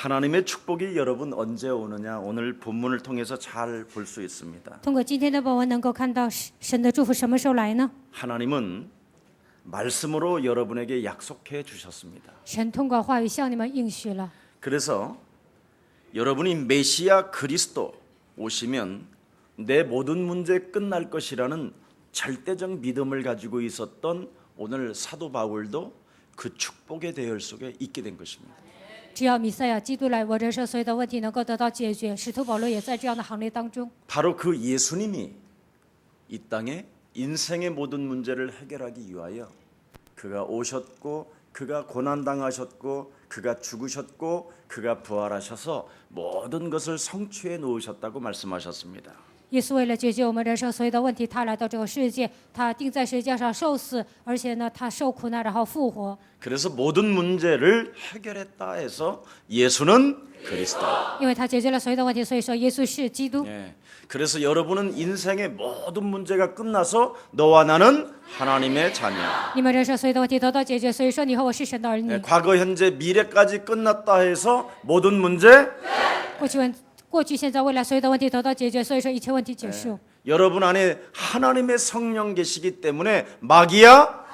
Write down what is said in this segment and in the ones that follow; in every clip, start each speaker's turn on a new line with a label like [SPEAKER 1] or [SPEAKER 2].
[SPEAKER 1] 하나님의 축복이 여러분 언제 오느냐 오늘 본문을 통해서 잘 볼 수 있습니다.
[SPEAKER 2] 通过今天的本文能够看到神的祝福什么时候来呢？
[SPEAKER 1] 하나님은 말씀으로 여러분에게 약속해 주셨습니다.
[SPEAKER 2] 神通过话语向你们应许了。
[SPEAKER 1] 그래서 여러분이 메시아 그리스도 오시면 내 모든 문제 끝날 것이라는 절대적 믿음을 가지고 있었던 오늘 사도 바울도 그 축복의 대열 속에 있게 된 것입니다.
[SPEAKER 2] 只要弥赛亚基督来，我人生所有的问题能够得到解决。使徒保罗也在这样的行列当中。
[SPEAKER 1] 바로 그 예수님이 이 땅에 인생의 모든 문제를 해결하기 위하여 그가 오셨고 그가 고난당하셨고 그가 죽으셨고 그가 부활하셔서 모든 것을 성취해 놓으셨다고 말씀하셨습니다.
[SPEAKER 2] 耶稣为了解决我们人生所有的问题，他来到这个世界，他钉在十字架上受死，而且呢，他受苦难，然后复活。
[SPEAKER 1] 그래서 모든 문제를 해결했다 해서 예수는 그리스도.
[SPEAKER 2] 因为他解决了所有的问题，所以说耶稣是基督。
[SPEAKER 1] 예. 그래서 여러분은 인생의 모든 문제가 끝나서 너와 나는 하나님의 자녀.
[SPEAKER 2] 你们人生所有的问题得到解决，所以说你和我是神的儿女。
[SPEAKER 1] 예. 과거, 현재, 미래까지 끝났다 해서 모든 문제
[SPEAKER 2] 过去、现在、未来所有的问题得到解决，所以说一切问题结束。
[SPEAKER 1] 여러분 안에 하나님의 성령 계시기 때문에 마귀야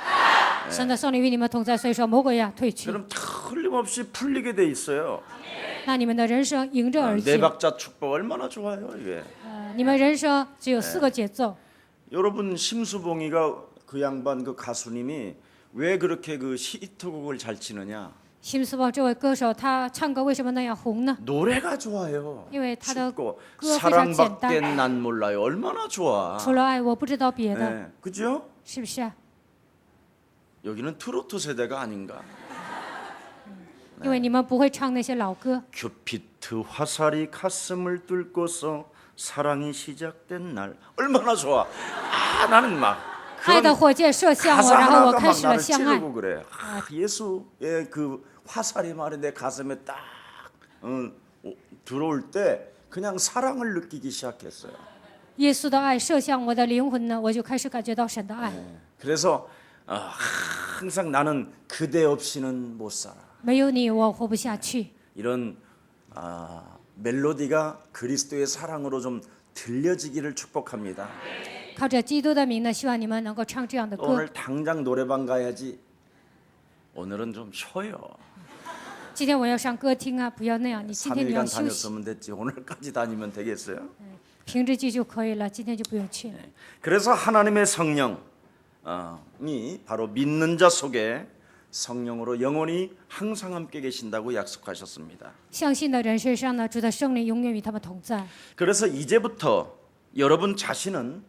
[SPEAKER 2] 神的圣灵与你们同在，所以说魔鬼呀退去，
[SPEAKER 1] 그럼 틀림없이 풀리게 돼 있어요.
[SPEAKER 2] 那你们的人生迎刃而
[SPEAKER 1] 네
[SPEAKER 2] 解。
[SPEAKER 1] 박자 축복 얼마나 좋아요 이게.
[SPEAKER 2] 你们人生只有4个节奏。
[SPEAKER 1] 여러분 심수봉이가 그 양반 그 가수님이 왜 그렇게 그 히트곡을 잘 치느냐?
[SPEAKER 2] 辛斯堡这位歌手，他唱歌为什么那样红呢？
[SPEAKER 1] 노래가 좋아요.
[SPEAKER 2] 因为他的
[SPEAKER 1] 춥고
[SPEAKER 2] 歌非常简
[SPEAKER 1] 사랑밖에
[SPEAKER 2] 单，
[SPEAKER 1] 난 몰라요. 얼마나 좋아.
[SPEAKER 2] 除了爱我不知道别的，
[SPEAKER 1] 네, 그죠?
[SPEAKER 2] 是不是？
[SPEAKER 1] 여기는 트로트 세대가 아닌가?
[SPEAKER 2] 因为你们不会唱那些老歌。
[SPEAKER 1] 큐피트 화살이 가슴을 뚫고서 사랑이 시작된 날 얼마나 좋아. 아 나는 막
[SPEAKER 2] 爱的火箭射向我，
[SPEAKER 1] 가사
[SPEAKER 2] 然后我
[SPEAKER 1] 하나가
[SPEAKER 2] 开
[SPEAKER 1] 막
[SPEAKER 2] 始了
[SPEAKER 1] 나를
[SPEAKER 2] 相爱。
[SPEAKER 1] 찌르고 그래. 아, 예수의 그 화살이 말이 내 가슴에 딱 들어올 때 그냥 사랑을 느끼기 시작했어요.
[SPEAKER 2] 耶稣的爱射向我的灵魂呢，我就开始感觉到神的爱。
[SPEAKER 1] 그래서 항상 나는 그대 없이는 못 살아.
[SPEAKER 2] 没有你，我活不下去。
[SPEAKER 1] 이런 멜로디가 그리스도의 사랑으로 좀 들려지기를 축복합니다.
[SPEAKER 2] 靠着基督的名呢，希望你们能够唱这样的歌。
[SPEAKER 1] 오늘 당장 노래방 가야지. 오늘은 좀 쉬어요.
[SPEAKER 2] 今天我要上歌厅啊，不要那样。你今天你要
[SPEAKER 1] 3일간
[SPEAKER 2] 休息，
[SPEAKER 1] 다녔으면 됐지. 오늘까지 다니면 되겠어요?
[SPEAKER 2] 凭日记就可以了。今天就不用去。
[SPEAKER 1] 그래서 하나님의 성령이 바로 믿는 자 속에 성령으로 영원히 항상 함께 계신다고 약속하셨습니다.
[SPEAKER 2] 相信的人身上呢，主的圣灵永远与他们同在。
[SPEAKER 1] 그래서 이제부터 여러분 자신은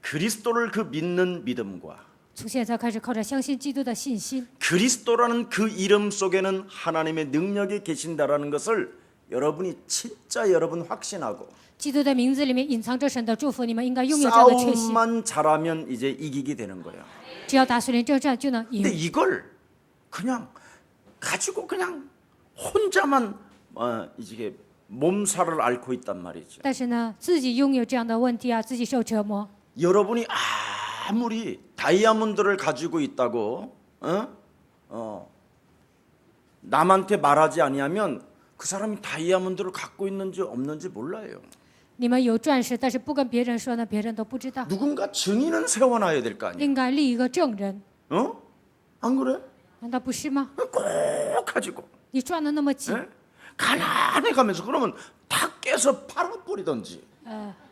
[SPEAKER 1] 그리스도를 그 믿는 믿음과
[SPEAKER 2] 从现在开始，靠着相信基督的信心，
[SPEAKER 1] 그리스도라는 그 이름 속에는 하나님의 능력이 계신다라는 것을 여러분이 진짜 여러분 확신하고
[SPEAKER 2] 基督的名字里面隐藏着神的祝福，你们应该拥有这样的确信。
[SPEAKER 1] 싸움만 잘하면 이제 이기게 되는 거예요.
[SPEAKER 2] 只要打属灵征战就能赢
[SPEAKER 1] 근데 。 이걸 그냥 가지고 그냥 혼자만 이게 몸살을 앓고 있단 말이죠.
[SPEAKER 2] 但是呢，自己拥有这样的问题啊，自己受折磨。
[SPEAKER 1] 여러분이 아무리 다이아몬드를 가지고 있다고 남한테 말하지 아니하면 그 사람이 다이아몬드를 갖고 있는지 없는지 몰라요.
[SPEAKER 2] 你们有钻石，但是不跟别人说呢，别人都不知道。
[SPEAKER 1] 누군가 증인은 세워놔야 될 거 아니에요.
[SPEAKER 2] 应该立一个证人，
[SPEAKER 1] 안 그래?
[SPEAKER 2] 难道不是吗？
[SPEAKER 1] 꼭 가지고
[SPEAKER 2] 你转的那么紧，
[SPEAKER 1] 가난해 가면서 그러면 다 깨서 팔아버리든지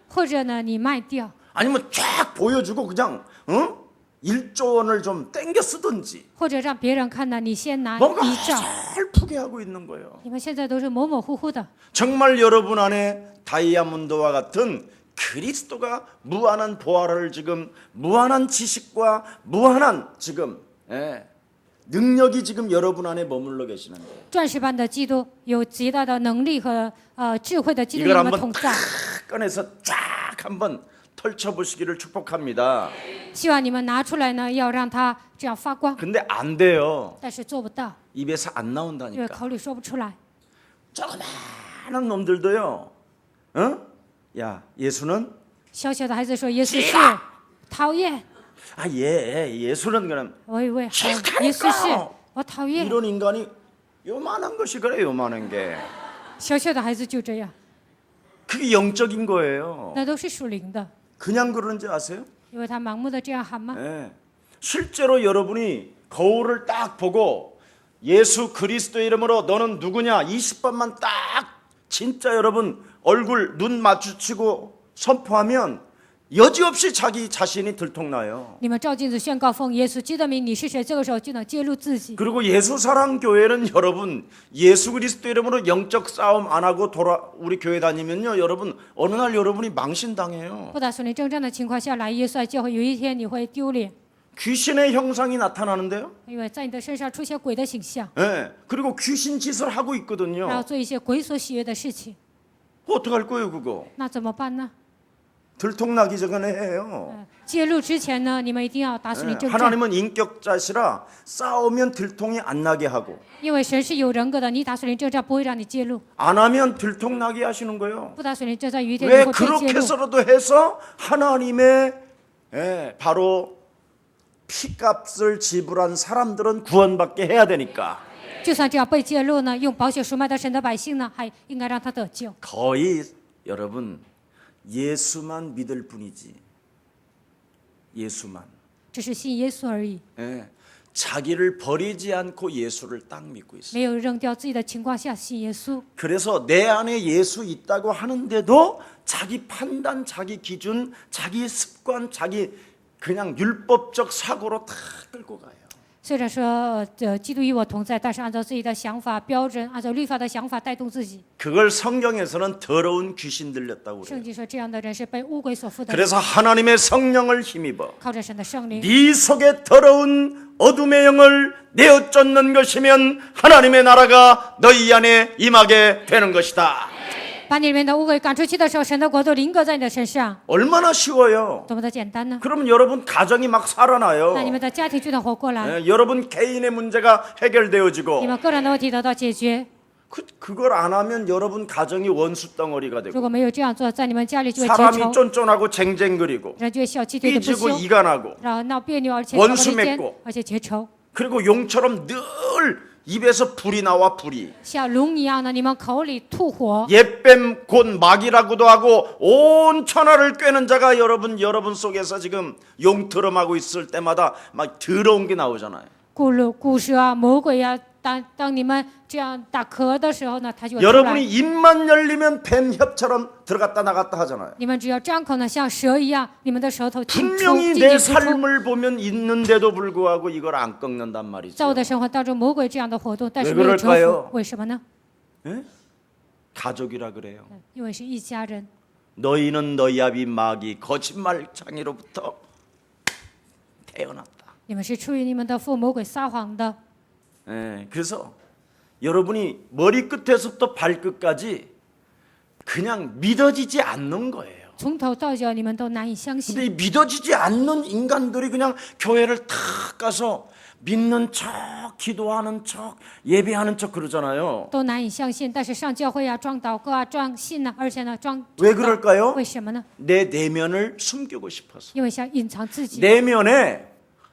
[SPEAKER 2] 或者呢，你卖掉，
[SPEAKER 1] 아니면 쫙 보여주고 그냥 1조 원을 좀 땡겨 쓰든지
[SPEAKER 2] 或者让别人看呢，你先拿
[SPEAKER 1] 뭔가
[SPEAKER 2] 一兆。
[SPEAKER 1] 슬프게 하고 있는 거예요.
[SPEAKER 2] 你们现在都是模模糊糊的。
[SPEAKER 1] 정말 여러분 안에 다이아몬드와 같은 그리스도가 무한한 보화를 지금 무한한 지식과 무한한 지금 능력이 지금 여러분 안에 머물러 계시는데
[SPEAKER 2] 钻石般的基督有极大的能力和智慧的基督与
[SPEAKER 1] 이걸
[SPEAKER 2] 你们
[SPEAKER 1] 한번
[SPEAKER 2] 同在。
[SPEAKER 1] 꺼내서 쫙 한번 펼쳐 보시기를 축복합니다.
[SPEAKER 2] 希望你们拿出来呢，要让它这样发光，
[SPEAKER 1] 근데 안 돼요.
[SPEAKER 2] 但是做不到，
[SPEAKER 1] 입에서 안
[SPEAKER 2] 因为
[SPEAKER 1] 나온다니까.
[SPEAKER 2] 口里说不出来。
[SPEAKER 1] 조그마한 놈들도요. 야, 예수는
[SPEAKER 2] 小小的孩子说耶稣是讨厌，
[SPEAKER 1] 예수는 그럼
[SPEAKER 2] 我以为好
[SPEAKER 1] 싫다니까
[SPEAKER 2] 耶稣是我讨厌，
[SPEAKER 1] 이런 인간이 요만한 것이 그래, 요만한 게.
[SPEAKER 2] 小小的孩子就这样，
[SPEAKER 1] 그게 영적인 거예요.
[SPEAKER 2] 那都是属灵的，
[SPEAKER 1] 그냥 그러는지 아세요?
[SPEAKER 2] 因为他盲目的这样喊吗？
[SPEAKER 1] 예. 실제로 여러분이 거울을 딱 보고 예수 그리스도의 이름으로 너는 누구냐 20번만 딱 진짜 여러분 얼굴 눈 마주치고 선포하면 여지없이 자기 자신이 들통나요.
[SPEAKER 2] 你们照镜子宣告奉耶稣基督的名，你是谁？这个时候就能揭露自己。
[SPEAKER 1] 그리고 예수사랑교회는 여러분 예수 그리스도 이름으로 영적 싸움 안 하고 우리 교회 다니면요 여러분 어느 날 여러분이 망신당해요.
[SPEAKER 2] 不打属灵征战的情况下来耶稣来教会，有一天你会丢脸，
[SPEAKER 1] 귀신의 형상이 나타나는데요.
[SPEAKER 2] 因为在你的身上出现鬼的形象，
[SPEAKER 1] 예. 그리고 귀신 짓을 하고
[SPEAKER 2] 然后
[SPEAKER 1] 있거든요.
[SPEAKER 2] 做一些鬼所喜悦的事情，
[SPEAKER 1] 어떡할 거예요 그거?
[SPEAKER 2] 那怎么办呢？
[SPEAKER 1] 들통나기 전에 해요.
[SPEAKER 2] 揭露之前呢，你们一定要打属灵征战，
[SPEAKER 1] 하나님은 인격자시라 싸우면 들통이 안 나게 하고
[SPEAKER 2] 因为神是有人格的，你打属灵征战不会让你揭露，
[SPEAKER 1] 안 하면 들통나게 하시는 거예요.
[SPEAKER 2] 不打属灵征战有一天你
[SPEAKER 1] 왜
[SPEAKER 2] 会被揭露。
[SPEAKER 1] 그렇게서라도 해서 하나님의 바로 피값을 지불한 사람들은 구원받게 해야 되니까
[SPEAKER 2] 就算这样被揭露呢，用宝血赎买的神的百姓呢，还应该让他得救。
[SPEAKER 1] 거의 여러분 예수만 믿을 뿐이지 예수만
[SPEAKER 2] 只是信耶稣而已，
[SPEAKER 1] 자기를 버리지 않고 예수를 딱 믿고 있어요.
[SPEAKER 2] 没有扔掉自己的情况下信耶稣。
[SPEAKER 1] 그래서 내 안에 예수 있다고 하는데도 자기 판단, 자기 기준, 자기 습관, 자기 그냥 율법적 사고로 다 끌고 가요.
[SPEAKER 2] 虽然说基督与我同在，但是按照自己的想法标准，按照律法的想法带动自己。
[SPEAKER 1] 그걸 성경에서는 더러운 귀신 들렸다고 그래요.
[SPEAKER 2] 圣经说这样的人是被污鬼所附的人，
[SPEAKER 1] 그래서 하나님의 성령을 힘입어
[SPEAKER 2] 靠着神的圣灵，
[SPEAKER 1] 네 속에 더러운 어둠의 영을 내어 쫓는 것이면 하나님의 나라가 너희 안에 임하게 되는 것이다.
[SPEAKER 2] 把你里面的污鬼赶出去的时候，神的国度临格在你的身上，
[SPEAKER 1] 얼마나 쉬워요.
[SPEAKER 2] 多么的简单呢？
[SPEAKER 1] 그러면 여러분 가정이 막 살아나요.
[SPEAKER 2] 那你们的家庭就能活过来，
[SPEAKER 1] 여러분 개인의 문제가
[SPEAKER 2] 你
[SPEAKER 1] 해결되어지고
[SPEAKER 2] 们个人的问题得到解决。
[SPEAKER 1] 그걸 안 하면 여러분 가정이 원수 덩어리가
[SPEAKER 2] 如
[SPEAKER 1] 되고
[SPEAKER 2] 果没有这样做，在你们家里就会结
[SPEAKER 1] 사람이
[SPEAKER 2] 仇，
[SPEAKER 1] 쫀쫀하고 쟁쟁거리고
[SPEAKER 2] 人就会小气，对人不
[SPEAKER 1] 삐지고
[SPEAKER 2] 休，
[SPEAKER 1] 이간하고
[SPEAKER 2] 然后闹别扭，而且
[SPEAKER 1] 원수
[SPEAKER 2] 吵架之间
[SPEAKER 1] 맺고 ，
[SPEAKER 2] 而且结仇。
[SPEAKER 1] 그리고 용처럼 늘 입에서 불이 나와 불이
[SPEAKER 2] 像龙一样的，你们口里吐火，
[SPEAKER 1] 옛뱀 곧 마귀라고도 하고 온 천하를 꿰는 자가 여러분 속에서 지금 용트름하고 있을 때마다 막 더러운 게 나오잖아요.
[SPEAKER 2] 古蛇啊、魔鬼啊，当你们这样打嗝的时候呢，它就会出来。
[SPEAKER 1] 여러분이 입만 열리면 뱀 협처럼 들어갔다 나갔다 하잖아요.
[SPEAKER 2] 你们只要张口呢，像蛇一样，你们的舌头进出
[SPEAKER 1] 분명히
[SPEAKER 2] 进
[SPEAKER 1] 내
[SPEAKER 2] 进出出。
[SPEAKER 1] 삶을 보면 있는데도 불구하고 이걸 안 꺾는단
[SPEAKER 2] 在
[SPEAKER 1] 말이죠.
[SPEAKER 2] 我的生活当中，魔鬼这样的活动，但是
[SPEAKER 1] 왜
[SPEAKER 2] 没有
[SPEAKER 1] 그럴까요
[SPEAKER 2] 征服，为什么呢？
[SPEAKER 1] 예? 가족이라 그래요.
[SPEAKER 2] 因为是一家人。
[SPEAKER 1] 너희는 너희 아비 마귀 거짓말장이로부터 태어났다.
[SPEAKER 2] 你们是出于你们的父魔鬼撒谎的，
[SPEAKER 1] 그래서 여러분이 머리끝에서부터 발끝까지 그냥 믿어지지 않는 거예요.
[SPEAKER 2] 从头到脚你们都难以相信。
[SPEAKER 1] 근데 이 믿어지지 않는 인간들이 그냥 교회를 탁 가서 믿는 척, 기도하는 척, 예배하는 척 그러잖아요.
[SPEAKER 2] 都难以相信，但是上教会啊，装祷告啊，装信呢，而且呢，装
[SPEAKER 1] 왜 그럴까요?
[SPEAKER 2] 为什么呢？
[SPEAKER 1] 내 내면을 숨기고 싶어서.
[SPEAKER 2] 因为想隐藏自己，
[SPEAKER 1] 내면에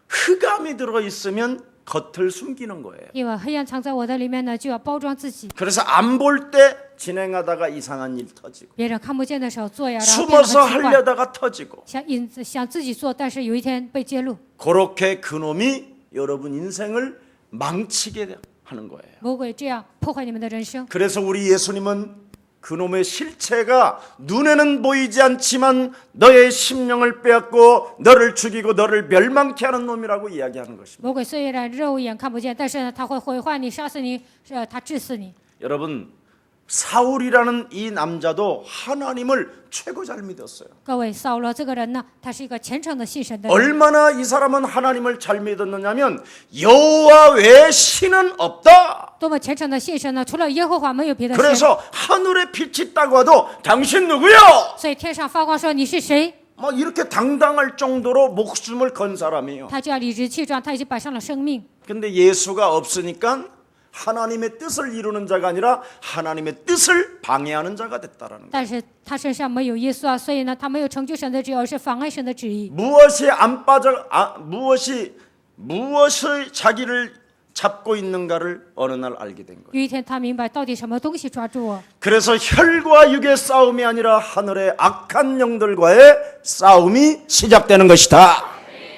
[SPEAKER 1] 흑암이 들어 있으면 겉을 숨기는 거예요.
[SPEAKER 2] 因为黑暗藏在我的里面呢，就要包装自己，
[SPEAKER 1] 그래서 안 볼 때 진행하다가 이상한 일 터지고
[SPEAKER 2] 别人看不见的时候做呀，然后变得
[SPEAKER 1] 숨어서
[SPEAKER 2] 很奇怪，
[SPEAKER 1] 하려다가 터지고
[SPEAKER 2] 想自己做，但是有一天被揭露，
[SPEAKER 1] 그렇게 그놈이 여러분 인생을 망치게 하는 거예요.
[SPEAKER 2] 魔鬼这样破坏你们的人生。
[SPEAKER 1] 그래서 우리 예수님은 그놈의 실체가 눈에는 보이지 않지만 너의 심령을 빼앗고 너를 죽이고 너를 멸망케 하는 놈이라고 이야기하는 것입니다.
[SPEAKER 2] 魔鬼虽然肉眼看不见，但是呢，他会毁坏你、杀死你，他致死你。
[SPEAKER 1] 여러분 사울이라는 이 남자도 하나님을 최고 잘 믿었어요.
[SPEAKER 2] 各位，扫罗这个人呢，他是一个虔诚的信神的人。
[SPEAKER 1] 얼마나 이 사람은 하나님을 잘 믿었느냐면 여호와 외에 신은 없다.
[SPEAKER 2] 多么虔诚的信神呢？除了耶和华，没有别的神。
[SPEAKER 1] 그래서 하늘에 빛이 있다고 하도 당신 누구요?
[SPEAKER 2] 所以天上发光说你是谁，
[SPEAKER 1] 막 이렇게 당당할 정도로 목숨을 건 사람이에요.
[SPEAKER 2] 他就要理直气壮，他已经摆上了生命。
[SPEAKER 1] 근데 예수가 없으니까 하나님의 뜻을 이루는 자가 아니라 하나님의 뜻을 방해하는 자가 됐다라는 거예요.
[SPEAKER 2] 但是他身上没有耶稣啊，所以呢，他没有成就神的旨意，而是妨碍神的旨意。
[SPEAKER 1] 무엇이 안 빠져 무엇이 자기를 잡고 있는가를 어느 날 알게 된 거예요.
[SPEAKER 2] 有一天，他明白到底什么东西抓住我。
[SPEAKER 1] 그래서 혈과 육의 싸움이 아니라 하늘의 악한 영들과의 싸움이 시작되는 것이다.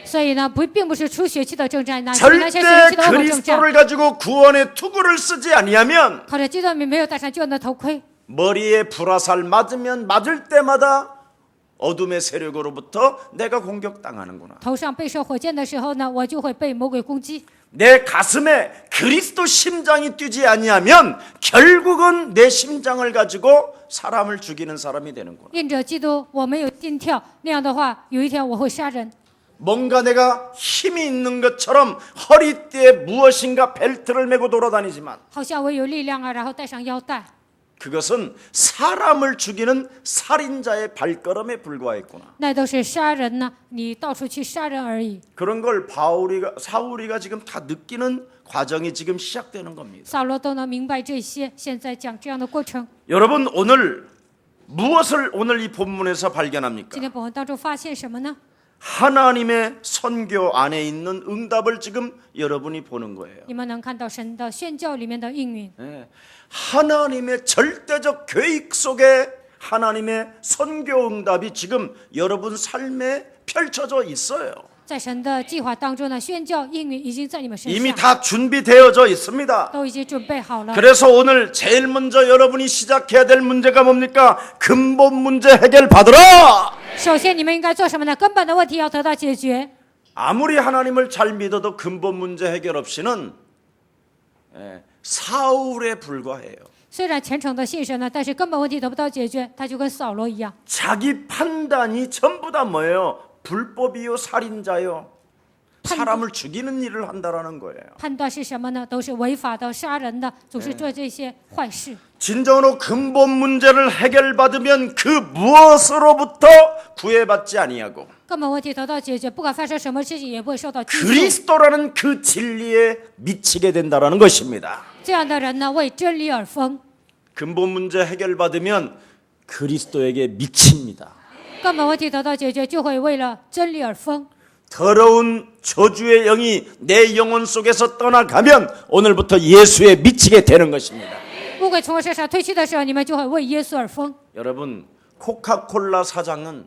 [SPEAKER 2] 所以呢，并不是出血气的征战，那是那些血
[SPEAKER 1] 절대
[SPEAKER 2] 气的恶魔征战。
[SPEAKER 1] 그리스도를 가지고 구원의 투구를 쓰지 아니하면
[SPEAKER 2] 靠着基督没有戴上救恩的头盔，
[SPEAKER 1] 머리에 불화살 맞으면 맞을 때마다 어둠의 세력으로부터 내가 공격당하는구나.
[SPEAKER 2] 头上被射火箭的时候呢，我就会被魔鬼攻击。
[SPEAKER 1] 내 가슴에 그리스도 심장이 뛰지 아니하면 결국은 내 심장을 가지고 사람을 죽이는 사람이 되는구나.
[SPEAKER 2] 印着基督，我没有心跳，那样的话，有一天我会杀人。
[SPEAKER 1] 뭔가 내가 힘이 있는 것처럼 허리띠에 무엇인가 벨트를 메고 돌아다니지만
[SPEAKER 2] 好像我有力量啊，然后带上腰带，
[SPEAKER 1] 그것은 사람을 죽이는 살인자의 발걸음에 불과했구나.
[SPEAKER 2] 那都是杀人呢，你到处去杀人而已。
[SPEAKER 1] 그런 걸 사울이가 지금 다 느끼는 과정이 지금 시작되는 겁니다.
[SPEAKER 2] 扫罗都能明白这些，现在讲这样的过程。
[SPEAKER 1] 여러분 오늘 무엇을 오늘 이 본문에서 발견합니까?
[SPEAKER 2] 今天本文当中发现什么呢？
[SPEAKER 1] 하나님의 선교 안에 있는 응답을 지금 여러분이 보는 거예요.
[SPEAKER 2] 你们能看到神的宣教里面的应允，
[SPEAKER 1] 네. 하나님의 절대적 계획 속에 하나님의 선교 응답이 지금 여러분 삶에 펼쳐져 있어요.
[SPEAKER 2] 在神的计划当中呢，宣教应允已经在你们身
[SPEAKER 1] 이미
[SPEAKER 2] 上，
[SPEAKER 1] 다 준비되어져 있습니다.
[SPEAKER 2] 都已经准备好了。
[SPEAKER 1] 그래서 오늘 제일 먼저 여러분이 시작해야 될 문제가 뭡니까? 근본 문제 해결 받으라.
[SPEAKER 2] 首先，你们应该做什么呢？根本的问题要得到解决。
[SPEAKER 1] 아무리 하나님을 잘 믿어도 근본 문제 해결 없이는 사울에 불과해요.
[SPEAKER 2] 虽然虔诚的信神呢，但是根本问题得不到解决，他就跟扫罗一样。
[SPEAKER 1] 자기 판단이 전부 다 뭐예요? 불법이요, 살인자요. 사람을 죽이는 일을 한다라는 거예요.
[SPEAKER 2] 判断是什么呢？都是违法的、杀人的，总是做这些坏事。
[SPEAKER 1] 진정으로 근본 문제를 해결받으면 그 무엇으로부터 구애받지 아니하고
[SPEAKER 2] 根本问题得到解决，不管发生什么事情，也不会受到拘束。
[SPEAKER 1] 그리스도라는 그 진리에 미치게 된다라는 것입니다.
[SPEAKER 2] 这样的人呢，为真理而疯。
[SPEAKER 1] 근본 문제 해결받으면 그리스도에게 미칩니다.
[SPEAKER 2] 根本问题得到解决，就会为了真理而疯。
[SPEAKER 1] 더러운 저주의 영이 내 영혼 속에서 떠나가면 오늘부터 예수에 미치게 되는 것입니다.
[SPEAKER 2] 魔鬼从我身上退去的时候，你们就会为耶稣而疯。
[SPEAKER 1] 여러분 코카콜라 사장은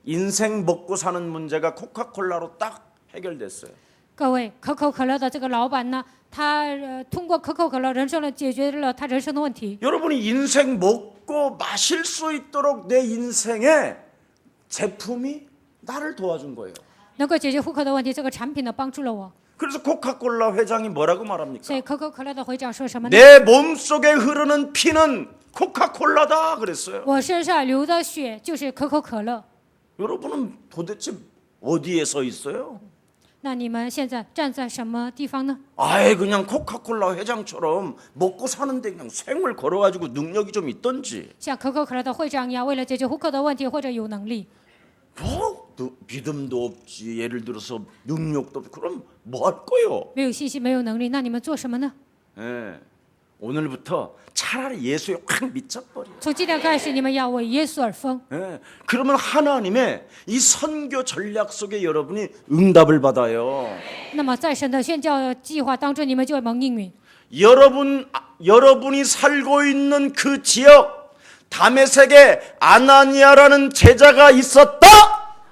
[SPEAKER 1] 인생 먹고 사는 문제가 코카콜라로 딱 해결됐어요.
[SPEAKER 2] 各位，可口可乐的这个老板呢，他通过可口可乐人生的解决了他人生的问题。
[SPEAKER 1] 여러분이 인생 먹고 마실 수 있도록 내 인생에 제품이 나를 도와준 거예요.
[SPEAKER 2] 能够解决户口的问题，这个产品呢帮助了我。
[SPEAKER 1] 그래서 코카콜라 회장이 뭐라고 말합니까?
[SPEAKER 2] 所以可口可乐的会长说什么呢？
[SPEAKER 1] 내 몸속에 흐르는 피는 코카콜라다 그랬어요.
[SPEAKER 2] 我身上流的血就是可口可乐。
[SPEAKER 1] 여러분은 도대체 어디에 서 있어요?
[SPEAKER 2] 那你们现在站在什么地方呢？
[SPEAKER 1] 아예 그냥 코카콜라 회장처럼 먹고 사는데 그냥 생을 걸어가지고 능력이 좀 있던지
[SPEAKER 2] 像可口可乐的会长一样，为了解决户口的问题或者有能力，
[SPEAKER 1] 뭐 믿음도 없지 예를 들어서 능력도 없지 그럼 뭐 할 거예요?
[SPEAKER 2] 没有信心、没有能力，那你们做什么呢？
[SPEAKER 1] 예, 오늘부터 차라리 예수에 확 미쳐버려.
[SPEAKER 2] 从今天开始，你们要为耶稣而疯。
[SPEAKER 1] 예, 그러면 하나님의 이 선교 전략 속에 여러분이 응답을 받아요.
[SPEAKER 2] 那么在神的宣教计划当中，你们就会蒙应允。
[SPEAKER 1] 여러분이 살고 있는 그 지역 다메섹에 아나니아라는 제자가 있었다.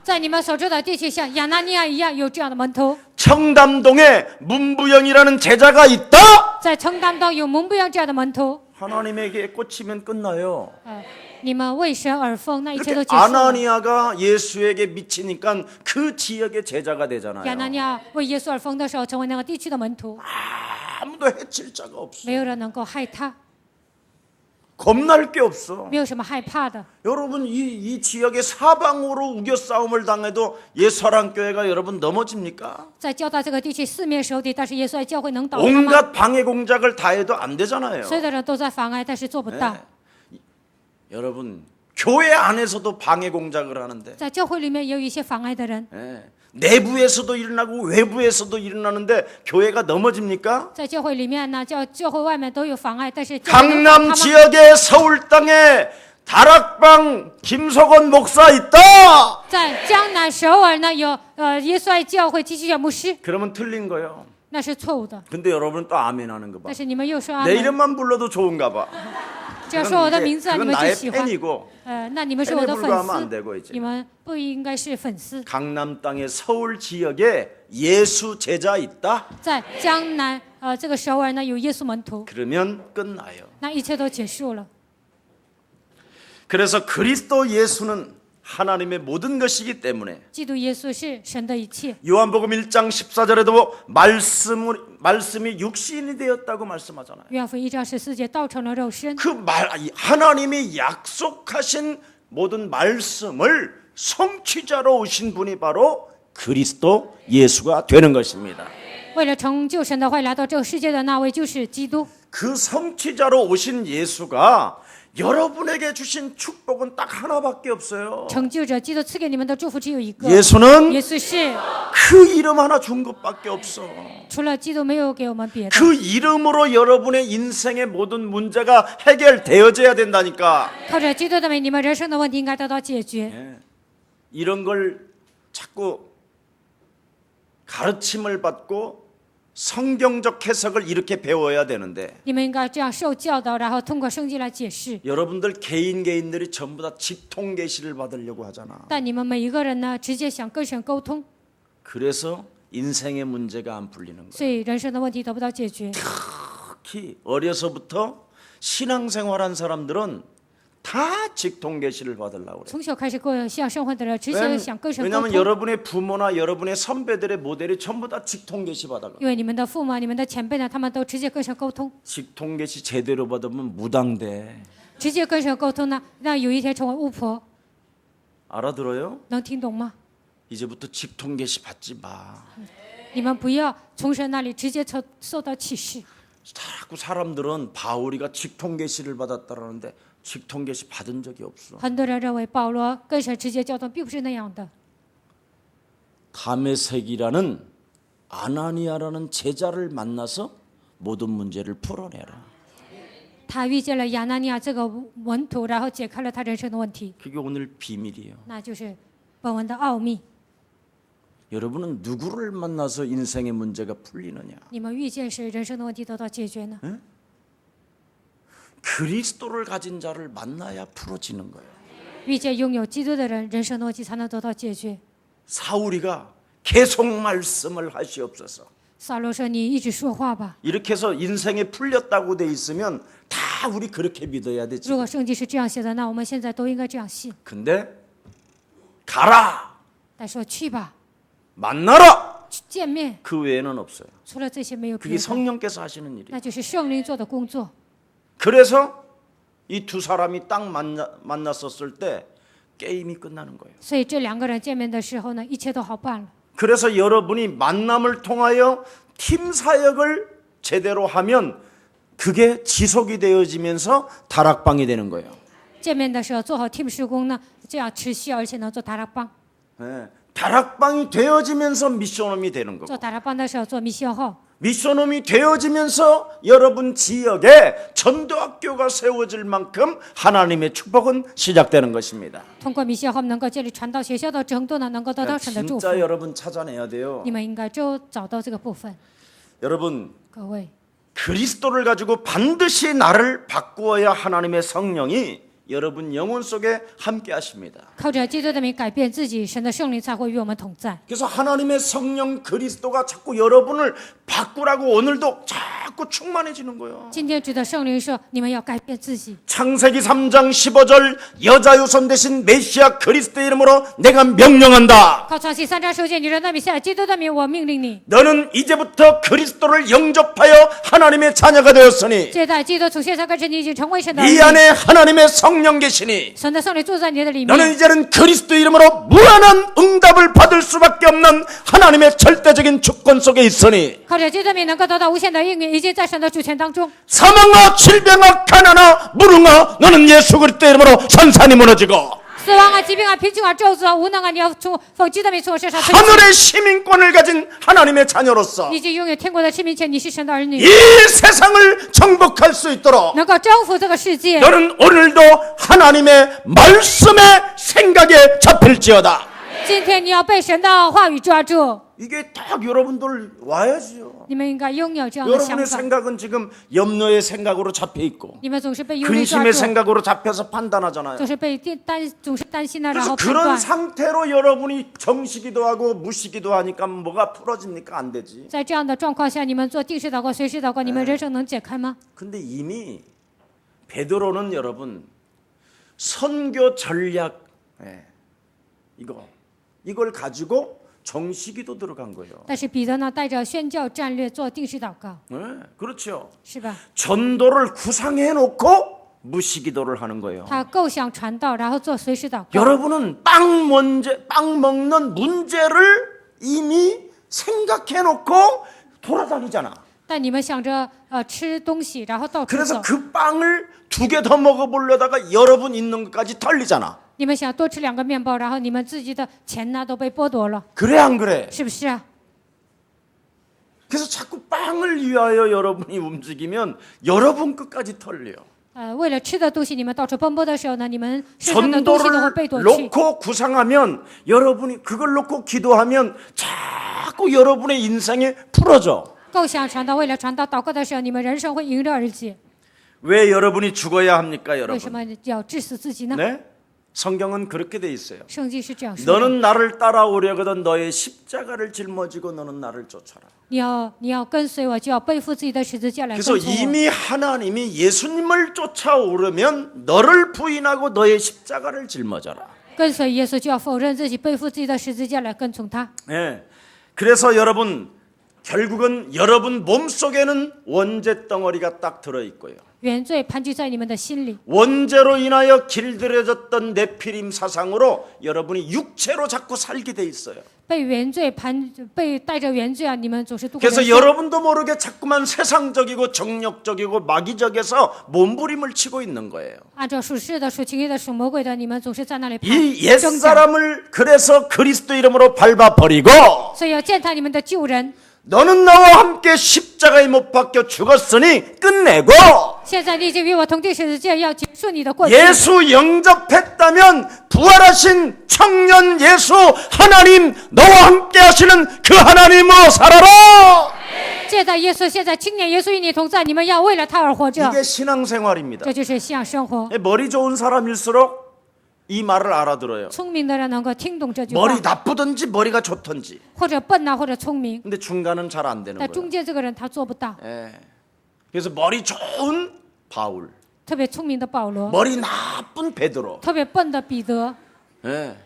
[SPEAKER 2] 在你们所住的地区，像亚拿尼亚一样有这样的门徒；
[SPEAKER 1] 청담동에 문부영이라는 제자가 있다.
[SPEAKER 2] 在承担当有蒙不样这样的门徒。
[SPEAKER 1] 하나님에게 꽂히면 끝나요.
[SPEAKER 2] 你们为神而疯，那一切都
[SPEAKER 1] 이렇게
[SPEAKER 2] 结束了。
[SPEAKER 1] 아나니아가 예수에게 미치니까 그 지역의 제자가 되잖아요.
[SPEAKER 2] 亚拿尼亚为耶稣而疯的时候，成为那个地区的门徒，
[SPEAKER 1] 아무도 해칠 자가 없어.
[SPEAKER 2] 没有人能够害他，
[SPEAKER 1] 겁날 게 없어.
[SPEAKER 2] 没有什么害怕的。
[SPEAKER 1] 여러분 이 지역의 사방으로 우겨 싸움을 당해도 예수사랑교회가 여러분 넘어집니까?
[SPEAKER 2] 在交大这个地区四面受敌，但是耶稣爱教会能倒塌吗？
[SPEAKER 1] 온갖 방해 공작을 다 해도 안 되잖아요.
[SPEAKER 2] 所有的人都在妨碍，但是做不到。
[SPEAKER 1] 여러분 교회 안에서도 방해 공작을 하는데
[SPEAKER 2] 在教会里面也有一些妨碍的人，
[SPEAKER 1] 내부에서도 일어나고 외부에서도 일어나는데 교회가 넘어집니까?
[SPEAKER 2] 在教会里面呢，教会外面都有妨碍，但是教会能倒
[SPEAKER 1] 강남
[SPEAKER 2] 塌吗？
[SPEAKER 1] 지역의 서울 땅에 다락방 김석원 목사 있다.
[SPEAKER 2] 在江南首尔呢有耶稣爱教会继续牧师，
[SPEAKER 1] 그러면 틀린 거예요.
[SPEAKER 2] 那是错误的。
[SPEAKER 1] 근데 여러분은 또 아멘하는 거 봐.
[SPEAKER 2] 但是你们又说阿
[SPEAKER 1] 내
[SPEAKER 2] 门，
[SPEAKER 1] 이름만 불러도 좋은가 봐.
[SPEAKER 2] 只要说我的名字，你
[SPEAKER 1] 그건
[SPEAKER 2] 们就
[SPEAKER 1] 나의
[SPEAKER 2] 喜欢。
[SPEAKER 1] 팬이고
[SPEAKER 2] 那你们是我
[SPEAKER 1] 팬에
[SPEAKER 2] 的粉
[SPEAKER 1] 불과하면 안
[SPEAKER 2] 丝，
[SPEAKER 1] 되고 이제
[SPEAKER 2] 你们不应该是粉丝。
[SPEAKER 1] 강남 땅의 서울 지역에 예수 제자 있다?
[SPEAKER 2] 在江南这个首尔呢有耶稣门徒，
[SPEAKER 1] 그러면 끝나요.
[SPEAKER 2] 那一切都结束了。
[SPEAKER 1] 그래서 그리스도 예수는 하나님의 모든 것이기 때문에
[SPEAKER 2] 基督耶稣是神的一切。
[SPEAKER 1] 요한복음 1장 14절에도 말씀이 육신이 되었다고 말씀하잖아요.
[SPEAKER 2] 约翰福音1章14节，道成了肉身。
[SPEAKER 1] 하나님이 약속하신 모든 말씀을 성취자로 오신 분이 바로 그리스도 예수가 되는 것입니다.
[SPEAKER 2] 为了成就神的话，来到这个世界的那位就是基督。
[SPEAKER 1] 그 성취자로 오신 예수가 여러분에게 주신 축복은 딱 하나밖에 없어요.
[SPEAKER 2] 成就者基督赐给你们的祝福只有一个，
[SPEAKER 1] 예수는
[SPEAKER 2] 耶稣是
[SPEAKER 1] 그 이름 하나 준 것밖에 없어.
[SPEAKER 2] 除了基督没有给我们别的。
[SPEAKER 1] 그 이름으로 여러분의 인생의 모든 문제가 해결되어져야 된다니까.
[SPEAKER 2] 靠着基督的名，你们人生的问题应该得到解决。
[SPEAKER 1] 예. 이런 걸 자꾸 가르침을 받고 성경적 해석을 이렇게 배워야 되는데
[SPEAKER 2] 你们应该这样受教导，然后通过圣经来解释。
[SPEAKER 1] 여러분들 개인들이 전부 다 직통 계시를 받으려고 하잖아.
[SPEAKER 2] 但你们每一个人呢，直接想跟神沟通，
[SPEAKER 1] 그래서 인생의 문제가 안 풀리는 거야.
[SPEAKER 2] 所以人生的问题得不到解决。
[SPEAKER 1] 특히 어려서부터 신앙생활한 사람들은 다 직통 계시를 받으려고 그래.
[SPEAKER 2] 从小开始过信仰生活的人，直接想跟神沟
[SPEAKER 1] 왜냐하면
[SPEAKER 2] 通。
[SPEAKER 1] 여러분의 부모나 여러분의 선배들의 모델이 전부 다 직통 계시 받아가.
[SPEAKER 2] 因为你们的父母、你们的前辈呢，他们都直接跟神沟通，
[SPEAKER 1] 직통 계시 제대로 받으면 무당돼.
[SPEAKER 2] 直接跟神沟通呢，那有一天成为巫婆，
[SPEAKER 1] 알아들어요?
[SPEAKER 2] 能听懂吗？
[SPEAKER 1] 이제부터 직통 계시 받지 마.
[SPEAKER 2] 你们不要从神那里直接受到启示。
[SPEAKER 1] 자꾸 사람들은 바울이가 직통 계시를 받았다라는데 직통 계시 받은 적이 없어.
[SPEAKER 2] 很多人认为保罗跟神直接交通，并不是那样的。
[SPEAKER 1] 다메섹이라는 아나니아라는 제자를 만나서 모든 문제를 풀어내라.
[SPEAKER 2] 他遇见了亚拿尼亚这个门徒，然后解开了他人生的问题，
[SPEAKER 1] 그게 오늘 비밀이에요.
[SPEAKER 2] 那就是本文的奥秘。
[SPEAKER 1] 여러분은 누구를 만나서 인생의 문제가 풀리느냐?
[SPEAKER 2] 你们遇见谁，人生的问题得到解决呢？
[SPEAKER 1] 그리스도를 가진 자를 만나야 풀어지는 거예요.
[SPEAKER 2] 遇见拥有基督的人，人生的问题才能得到解决。
[SPEAKER 1] 사울이가 계속 말씀을 하시옵소서.
[SPEAKER 2] 扫罗说：“你一直说话吧。
[SPEAKER 1] 이렇게 해서 인생에 풀렸다고 돼 있으면 다 우리 그렇게 믿어야 되지.
[SPEAKER 2] 如果圣经是这样写的，那我们现在都应该这样信。
[SPEAKER 1] 근데 가라,
[SPEAKER 2] 但说去吧，
[SPEAKER 1] 만나라.
[SPEAKER 2] 去见面，
[SPEAKER 1] 그 외에는 없어요.
[SPEAKER 2] 除了这些没有别
[SPEAKER 1] 그게
[SPEAKER 2] 的，
[SPEAKER 1] 성령께서 하시는 일이에요.
[SPEAKER 2] 那就是圣灵做的工作。
[SPEAKER 1] 그래서 이 두 사람이 딱 만났었을 때 게임이 끝나는 거예요.
[SPEAKER 2] 所以这两个人见面的时候呢，一切都好办了。
[SPEAKER 1] 그래서 여러분이 만남을 통하여 팀 사역을 제대로 하면 그게 지속이 되어지면서 다락방이 되는 거예요.
[SPEAKER 2] 见面的时候做好 team 施工呢，这样持续，而且能做达拉邦。
[SPEAKER 1] 네, 다락방이 되어지면서 미션홈이 되는 거고
[SPEAKER 2] 做达拉邦的时候做密修后，
[SPEAKER 1] 미션홈이 되어지면서 여러분 지역에 전도학교가 세워질 만큼 하나님의 축복은 시작되는 것입니다.
[SPEAKER 2] 通过密修后能够建立传道学校的程度呢，能够得到神的祝福。
[SPEAKER 1] 진짜 여러분 찾아내야 돼요.
[SPEAKER 2] 你们应该就找到这个部分。
[SPEAKER 1] 여러분
[SPEAKER 2] 各位，
[SPEAKER 1] 그리스도를 가지고 반드시 나를 바꾸어야 하나님의 성령이 여러분 영혼 속에 함께 하십니다.
[SPEAKER 2] 靠着基督的名改变自己，神的圣灵才会与我们同在。
[SPEAKER 1] 그래서 하나님의 성령 그리스도가 자꾸 여러분을 바꾸라고 오늘도 자꾸 충만해지는 거예요.
[SPEAKER 2] 今天主的圣灵说，你们要改变自己。
[SPEAKER 1] 창세기 3장 15절 여자 유선 대신 메시아 그리스도의 이름으로 내가 명령한다.
[SPEAKER 2] 靠创世3章9节，你人的名下基督的名，我命令你。
[SPEAKER 1] 너는 이제부터 그리스도를 영접하여 하나님의 자녀가 되었으니
[SPEAKER 2] 现在基督从现在开始，你已经成为神的儿
[SPEAKER 1] 이
[SPEAKER 2] 女，
[SPEAKER 1] 안에 하나님의 성령 계시니
[SPEAKER 2] 神的圣灵住在你的里
[SPEAKER 1] 너는
[SPEAKER 2] 面。
[SPEAKER 1] 이제는 그리스도 이름으로 무한한 응답을 받을 수밖에 없는 하나님의 절대적인 주권 속에 있으니
[SPEAKER 2] 靠着基督的名能够得到无限的应允，已经在神的主权当中。
[SPEAKER 1] 사망아 질병아 가난아 무능아 너는 예수 그리스도 이름으로 산산이 무너지고
[SPEAKER 2] 死亡啊、疾病啊、贫穷啊、咒诅啊、无能啊，你要从奉基督的名从我身上退去。
[SPEAKER 1] 하늘의 시민권을 가진 하나님의 자녀로서
[SPEAKER 2] 你已经拥有天国的市民权，你是神的儿女，
[SPEAKER 1] 이 세상을 정복할 수 있도록
[SPEAKER 2] 能够征服这个世界。
[SPEAKER 1] 너는 오늘도 하나님의 말씀의 생각에 잡힐지어다.
[SPEAKER 2] 今天你要被神的话语抓住，
[SPEAKER 1] 이게 딱 여러분들 와야지요.
[SPEAKER 2] 你们应该拥有这样的想
[SPEAKER 1] 여러분의
[SPEAKER 2] 法。
[SPEAKER 1] 생각은 지금 염려의 생각으로 잡혀 있고
[SPEAKER 2] 你们总是被忧虑抓
[SPEAKER 1] 근심의
[SPEAKER 2] 住，
[SPEAKER 1] 생각으로 잡혀서 판단하잖아요.
[SPEAKER 2] 总是被总是担心了，然
[SPEAKER 1] 그래서
[SPEAKER 2] 后判
[SPEAKER 1] 그런
[SPEAKER 2] 断。
[SPEAKER 1] 상태로 여러분이 정시기도 하고 무시기도 하니까 뭐가 풀어집니까? 안 되지.
[SPEAKER 2] 在这样的状况下，你们做定时祷告、随时祷告，你们人生能解开吗？
[SPEAKER 1] 근데 이미 베드로는 여러분 선교 전략 이걸 가지고 정시기도 들어간 거예요.
[SPEAKER 2] 但是彼得呢，带着宣教战略做定时祷告，
[SPEAKER 1] 그렇죠.
[SPEAKER 2] 是吧？
[SPEAKER 1] 전도를 구상해 놓고 무시기도를 하는 거예요.
[SPEAKER 2] 他构想传道，然后做随时祷告。
[SPEAKER 1] 여러분은 빵 먹는 문제를 이미 생각해 놓고 돌아다니잖아.
[SPEAKER 2] 但你们想着吃东西，然后到处
[SPEAKER 1] 그래서
[SPEAKER 2] 走，
[SPEAKER 1] 그 빵을 2개 더 먹어보려다가 여러분 있는 것까지 털리잖아.
[SPEAKER 2] 你们想多吃2个面包，然后你们自己的钱呢都被剥夺了，
[SPEAKER 1] 그래 안 그래?
[SPEAKER 2] 是不是啊？
[SPEAKER 1] 그래서 자꾸 빵을 위하여 여러분이 움직이면 여러분 끝까지 털려요.
[SPEAKER 2] 为了吃的东西，你们到处奔波的时候呢，你们身上的东西都会被夺
[SPEAKER 1] 전도를
[SPEAKER 2] 去。
[SPEAKER 1] 놓고 구상하면 여러분이 그걸 놓고 기도하면 자꾸 여러분의 인생에 풀어져.
[SPEAKER 2] 构想传道，为了传道祷告的时候，你们人生会迎刃而解。
[SPEAKER 1] 왜 여러분이 죽어야 합니까,
[SPEAKER 2] 为
[SPEAKER 1] 여러분?
[SPEAKER 2] 什么要致死自己呢？
[SPEAKER 1] 네? 성경은 그렇게 돼 있어요.
[SPEAKER 2] 圣经是这样说的。
[SPEAKER 1] 너는 나를 따라오려거든 너의 십자가를 짊어지고 너는 나를 쫓아라.
[SPEAKER 2] 你要跟随我，就要背负自己的十字架来跟
[SPEAKER 1] 그래서
[SPEAKER 2] 从我。
[SPEAKER 1] 이미 하나님이 예수님을 쫓아오려면 너를 부인하고 너의 십자가를 짊어져라.
[SPEAKER 2] 跟随耶稣就要否认自己，背负自己的十字架来跟从他。
[SPEAKER 1] 예. 그래서 여러분 결국은 여러분 몸속에는 원죄 덩어리가 딱 들어 있고요.
[SPEAKER 2] 原罪盘踞在你们的心里，
[SPEAKER 1] 원죄로 인하여 길들여졌던 네피림 사상으로 여러분이 육체로 자꾸 살게 돼 있어요.
[SPEAKER 2] 被带着原罪啊，你们总是度过
[SPEAKER 1] 그래서
[SPEAKER 2] 人生。
[SPEAKER 1] 여러분도 모르게 자꾸만 세상적이고 정력적이고 마귀적에서 몸부림을 치고 있는 거예요.
[SPEAKER 2] 按照属世的、属情欲的、属魔鬼的，你们总是在那里
[SPEAKER 1] 이
[SPEAKER 2] 挣扎。
[SPEAKER 1] 옛사람을 그래서 그리스도 이름으로 밟아버리고
[SPEAKER 2] 所以要践踏你们的旧人。
[SPEAKER 1] 너는 나와 함께 십자가에 못 박혀 죽었으니 끝내고
[SPEAKER 2] 现在你已经与我同定十字架，要结束你的过去。
[SPEAKER 1] 예수 영접했다면 부활하신 청년 예수 하나님 너와 함께 하시는 그 하나님으로 살아라.
[SPEAKER 2] 现在耶稣，现在青年耶稣与你同在，你们要为了他而活着，
[SPEAKER 1] 이게 신앙생활입니다.
[SPEAKER 2] 这就是信仰生活。
[SPEAKER 1] 머리 좋은 사람일수록 이 말을 알아들어요.
[SPEAKER 2] 聪明的人能够听懂这句话，
[SPEAKER 1] 머리 나쁘든지 머리가 좋든지.
[SPEAKER 2] 或者笨呐，或者聪明，
[SPEAKER 1] 근데 중간은 잘 안 되는
[SPEAKER 2] 但
[SPEAKER 1] 거예요.
[SPEAKER 2] 中间这个人他做不到。
[SPEAKER 1] 예. 그래서 머리 좋은 바울,
[SPEAKER 2] 特别聪明的保罗，
[SPEAKER 1] 머리 나쁜 베드로.
[SPEAKER 2] 特别笨的彼得，
[SPEAKER 1] 예.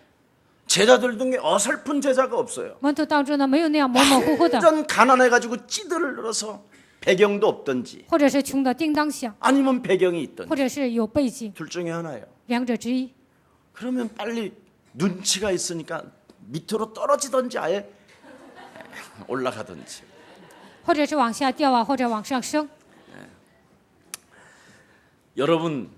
[SPEAKER 1] 제자들 중에 어설픈 제자가 없어요.
[SPEAKER 2] 门徒当中呢，没有那样模模糊糊的，
[SPEAKER 1] 완전 가난해가지고 찌들어서 배경도 없든지
[SPEAKER 2] 或者是穷的叮当响，
[SPEAKER 1] 아니면 배경이 있든지
[SPEAKER 2] 或者是有背景，
[SPEAKER 1] 둘 중에 하나예요.
[SPEAKER 2] 两者之一。
[SPEAKER 1] 그러면 빨리 눈치가 있으니까 밑으로 떨어지든지 아예 올라가든지.
[SPEAKER 2] 或者是往下掉啊，或者往上升。
[SPEAKER 1] 여러분이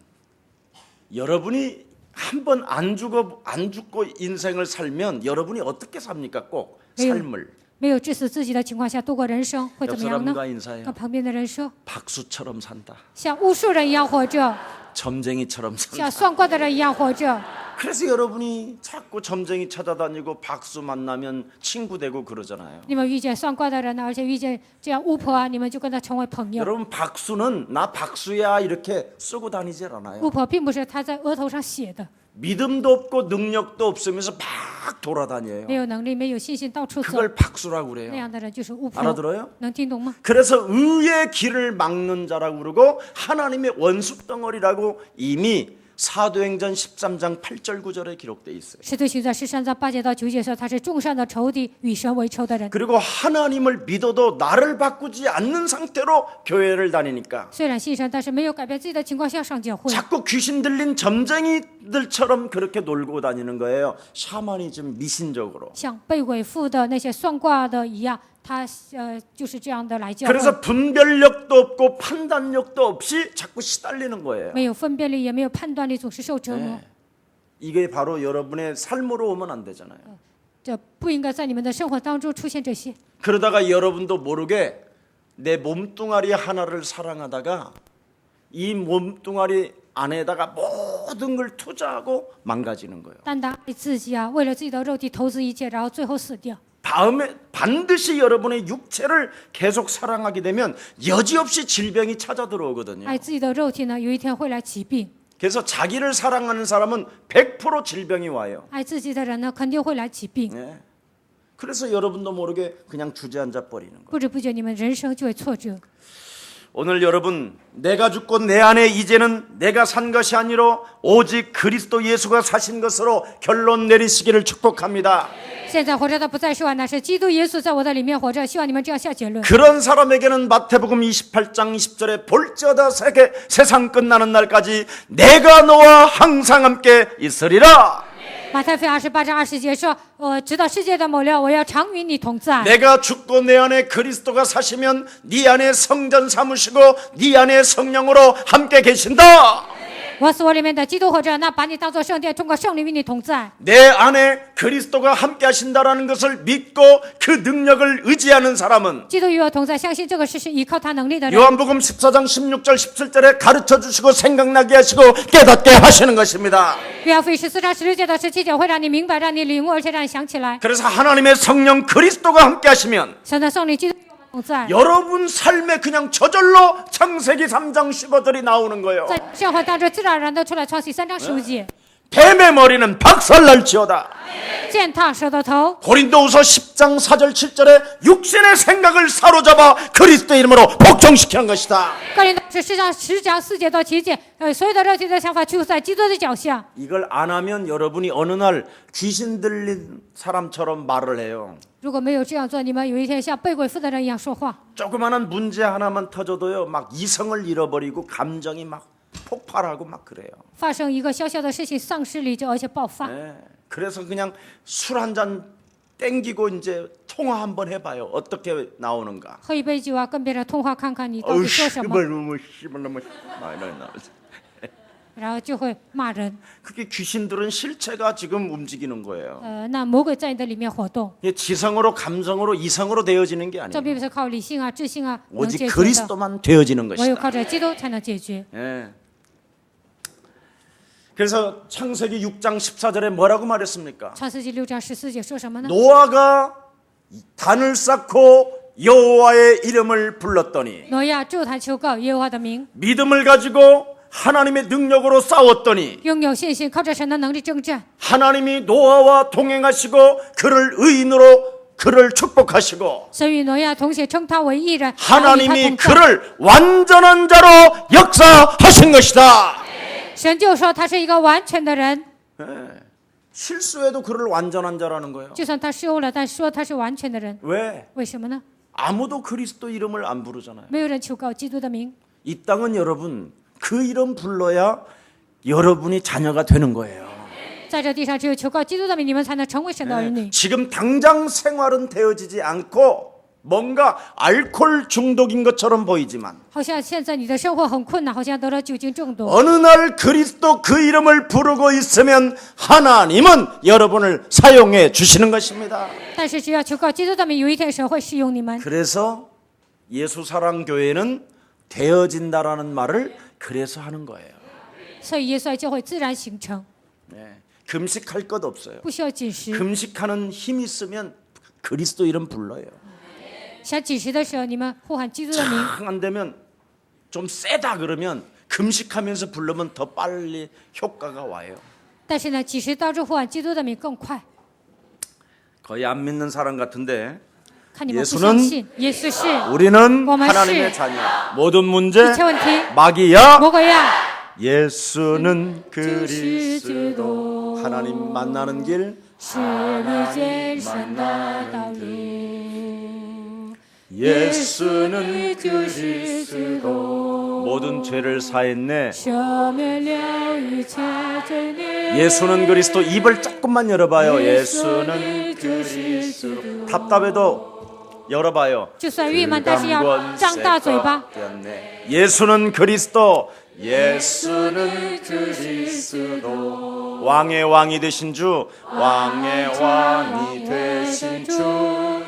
[SPEAKER 1] 한 번 안 죽고 인생을 살면 여러분이 어떻게 삽니까? 꼭 삶을
[SPEAKER 2] 没有致死自己的情况下度过人生，会怎
[SPEAKER 1] 옆
[SPEAKER 2] 么样呢？
[SPEAKER 1] 사람과 인사해요.
[SPEAKER 2] 跟旁边的人说，
[SPEAKER 1] 박수처럼 산다.
[SPEAKER 2] 像巫术人一样活着，
[SPEAKER 1] 점쟁이처럼 산다.
[SPEAKER 2] 像算卦的人一样活着。
[SPEAKER 1] 그래서 여러분이 자꾸 점쟁이 찾아다니고 박수 만나면 친구 되고 그러잖아요.
[SPEAKER 2] 你们遇见算卦的人呢，而且遇见这样巫婆啊，你们就跟他成为朋友。
[SPEAKER 1] 여러분 박수는 나 박수야 이렇게 쓰고 다니질 않아요.
[SPEAKER 2] 巫婆并不是他在额头上写的，
[SPEAKER 1] 믿음도 없고 능력도 없으면서 막 돌아다녀요.
[SPEAKER 2] 没有能力、没有信心，到处走，
[SPEAKER 1] 그걸 박수라고
[SPEAKER 2] 那
[SPEAKER 1] 그래요.
[SPEAKER 2] 样的人就是巫婆。
[SPEAKER 1] 알아들어요?
[SPEAKER 2] 能听懂吗？
[SPEAKER 1] 그래서 의의 길을 막는 자라고 그러고 하나님의 원수 덩어리라고 이미 사도행전 13장 8절 9절에 기록돼 있어요.
[SPEAKER 2] 使徒行传13章8节到9节说，他是众善的仇敌，与神为仇的人。
[SPEAKER 1] 그리고 하나님을 믿어도 나를 바꾸지 않는 상태로 교회를 다니니까
[SPEAKER 2] 虽然信神，但是没有改变自己的情况下上教会，
[SPEAKER 1] 자꾸 귀신 들린 점쟁이들처럼 그렇게 놀고 다니는 거예요. 샤머니즘 미신적으로.
[SPEAKER 2] 像被鬼附的那些算卦的一样，他就是这样的来教会，
[SPEAKER 1] 그래서 분별력도 없고 판단력도 없이 자꾸 시달리는 거예요.
[SPEAKER 2] 没有分辨力，也没有判断力，总是受折磨。
[SPEAKER 1] 이게 바로 여러분의 삶으로 오면 안 되잖아요.
[SPEAKER 2] 这不应该在你们的生活当中出现这些。
[SPEAKER 1] 그러다가 여러분도 모르게 내 몸뚱아리 하나를 사랑하다가 이 몸뚱아리 안에다가 모든 걸 투자하고 망가지는 거예요.
[SPEAKER 2] 单单爱自己啊，为了自己的肉体投资一切，然后最后死掉。
[SPEAKER 1] 다음에 반드시 여러분의 육체를 계속 사랑하게 되면 여지없이 질병이 찾아 들어오거든요.
[SPEAKER 2] 爱自己的肉体呢，有一天会来疾病；
[SPEAKER 1] 그래서 자기를 사랑하는 사람은 100% 질병이 와요.
[SPEAKER 2] 爱自己的人呢，肯定会来疾病。
[SPEAKER 1] 네. 그래서 여러분도 모르게 그냥 주저앉아 버리는 거예요.
[SPEAKER 2] 不知不觉，你们人生就会挫折。
[SPEAKER 1] 오늘 여러분, 내가 죽고 내 안에 이제는 내가 산 것이 아니라 오직 그리스도 예수가 사신 것으로 결론 내리시기를 축복합니다.
[SPEAKER 2] 现在活着的不再是我，乃是基督耶稣在我的里面活着。希望你们这样下结论。
[SPEAKER 1] 그런 사람에게는 마태복음 28장 20절에 볼지어다 세상 끝나는 날까지 내가 너와 항상 함께 있으리라.
[SPEAKER 2] 马太福音28章20节说：“直到世界的末了，我要常与你同在。
[SPEAKER 1] 내가 죽고 내 안에 그리스도가 사시면 네 안에 성전 삼으시고 네 안에 성령으로 함께 계신다.
[SPEAKER 2] 我死我里面的基督活着，那把你当作圣殿，通过圣灵与你同在。
[SPEAKER 1] 내 안에 그리스도가 함께 하신다라는 것을 믿고 그 능력을 의지하는 사람은
[SPEAKER 2] 基督与我同在，相信这个事是依靠他能力的人。
[SPEAKER 1] 요한복음 14장 16절 17절에 가르쳐 주시고 생각나게 하시고 깨닫게 하시는 것입니다.
[SPEAKER 2] 约翰福音14章16节到17节会让你明白，让你领悟，而且让你想起来。
[SPEAKER 1] 그래서 하나님의 성령 그리스도가 함께 하시면
[SPEAKER 2] 神的圣灵基督与我们同在，
[SPEAKER 1] 여러분 삶에 그냥 저절로 창세기 3장 15절이 나오는 거예요.
[SPEAKER 2] 在生活当中自然而然的出来。创世3章15节，
[SPEAKER 1] 뱀의 머리는 박살날지어다.
[SPEAKER 2] 践踏蛇的头。
[SPEAKER 1] 고린도후서 10장 4절 7절에 육신의 생각을 사로잡아 그리스도의 이름으로 복종시키는 것이다.
[SPEAKER 2] 哥林多是10章4节到7节，所有的肉体的想法就在基督的脚下。
[SPEAKER 1] 이걸 안 하면 여러분이 어느 날 귀신 들린 사람처럼 말을 해요.
[SPEAKER 2] 如果没有这样做，你们有一天像被鬼附的人一样说话。
[SPEAKER 1] 조그마한 문제 하나만 터져도요, 막 이성을 잃어버리고 감정이 막 폭발하고 막 그래요.
[SPEAKER 2] 发生一个小小的事情，丧失理智，而且爆发。
[SPEAKER 1] 네. 그래서 그냥 술 한 잔 땡기고 이제 통화 한번 해봐요. 어떻게 나오는가.
[SPEAKER 2] 喝一杯酒啊，跟别人通话看看你到底说什么，
[SPEAKER 1] 씨발 너무 많이 나.
[SPEAKER 2] 然后就会骂人。
[SPEAKER 1] 그게 귀신들은 실체가 지금 움직이는 거예요.
[SPEAKER 2] 那魔鬼在你的里面活动，
[SPEAKER 1] 이게 지성으로 감성으로 이성으로 되어지는 게
[SPEAKER 2] 这
[SPEAKER 1] 아니에요.
[SPEAKER 2] 并不是靠理性啊、智性啊能
[SPEAKER 1] 오직
[SPEAKER 2] 解决的，
[SPEAKER 1] 그리스도만 되어지는
[SPEAKER 2] 唯有
[SPEAKER 1] 것이다.
[SPEAKER 2] 靠着基督才能解决。
[SPEAKER 1] 예. 그래서 창세기 6장 14절에 뭐라고 말했습니까?
[SPEAKER 2] 创世纪6章14节说什么呢？
[SPEAKER 1] 노아가 단을 쌓고 여호와의 이름을 불렀더니
[SPEAKER 2] 挪亚筑坛求告耶和华的名，
[SPEAKER 1] 믿음을 가지고 하나님의 능력으로 싸웠더니
[SPEAKER 2] 拥有信心，靠着神的能力征战。
[SPEAKER 1] 하나님이 노아와 동행하시고 그를 의인으로 그를 축복하시고
[SPEAKER 2] 神与挪亚同行，称他为义人，
[SPEAKER 1] 하나님이
[SPEAKER 2] 然后与他同在。
[SPEAKER 1] 그를 완전한 자로 역사하신 것이다.
[SPEAKER 2] 神就说他是一个完全的人，
[SPEAKER 1] 예. 실수해도 그를 완전한 자라는 거예요.
[SPEAKER 2] 就算他失误了，但说他是完全的人。
[SPEAKER 1] 왜?
[SPEAKER 2] 为什么呢？
[SPEAKER 1] 아무도 그리스도 이름을 안 부르잖아요.
[SPEAKER 2] 没有人求告基督的名。
[SPEAKER 1] 이 땅은 여러분 그 이름 불러야 여러분이 자녀가 되는 거예요.
[SPEAKER 2] 在这地上，只有求告基督的名，你们才能成为神的儿女。
[SPEAKER 1] 지금 당장 생활은 되어지지 않고 뭔가 알코올 중독인 것처럼 보이지만
[SPEAKER 2] 好像现在你的生活很困难，好像得了酒精中毒。
[SPEAKER 1] 어느 날 그리스도 그 이름을 부르고 있으면 하나님은 여러분을 사용해 주시는 것입니다.
[SPEAKER 2] 但是只要求告基督的名，有一天神会使用你们。
[SPEAKER 1] 그래서 예수사랑교회는 되어진다라는 말을 그래서 하는 거예요.
[SPEAKER 2] 所以耶稣爱教会自然形成，
[SPEAKER 1] 네. 금식할 것 없어요.
[SPEAKER 2] 不需要禁食。
[SPEAKER 1] 금식하는 힘 있으면 그리스도 이름 불러요.
[SPEAKER 2] 想禁食的时候，你们呼喊基督的名。
[SPEAKER 1] 참 안 되면 좀 세다 그러면 금식하면서 부르면 더 빨리 효과가 와요.
[SPEAKER 2] 但是呢，禁食当中呼喊基督的名更快。
[SPEAKER 1] 거의 안 믿는 사람 같은데
[SPEAKER 2] 看你们不相信，耶稣是
[SPEAKER 1] 우리는
[SPEAKER 2] 뭐만
[SPEAKER 1] 하나님의
[SPEAKER 2] 시-
[SPEAKER 1] 자녀. 모든 문제
[SPEAKER 2] 一切问题，
[SPEAKER 1] 마귀야
[SPEAKER 2] 魔鬼呀，
[SPEAKER 1] 예수는
[SPEAKER 2] 就是基
[SPEAKER 1] 그리스도
[SPEAKER 2] 督，
[SPEAKER 1] 하나님 만나는 길
[SPEAKER 2] 是遇见神的道路。
[SPEAKER 1] 예수는 그리스도 모든 죄를 사했네.
[SPEAKER 2] 赦免了一切罪孽。
[SPEAKER 1] 예수는 그리스도 입을 조금만 열어봐요. 예수는 그리스도 답답해도 열어봐요.
[SPEAKER 2] 就算郁闷，但是要张大嘴巴。
[SPEAKER 1] 예수는 그리스도 예수는 그리스도 왕의 왕이 되신 주 왕의 왕이 되신 주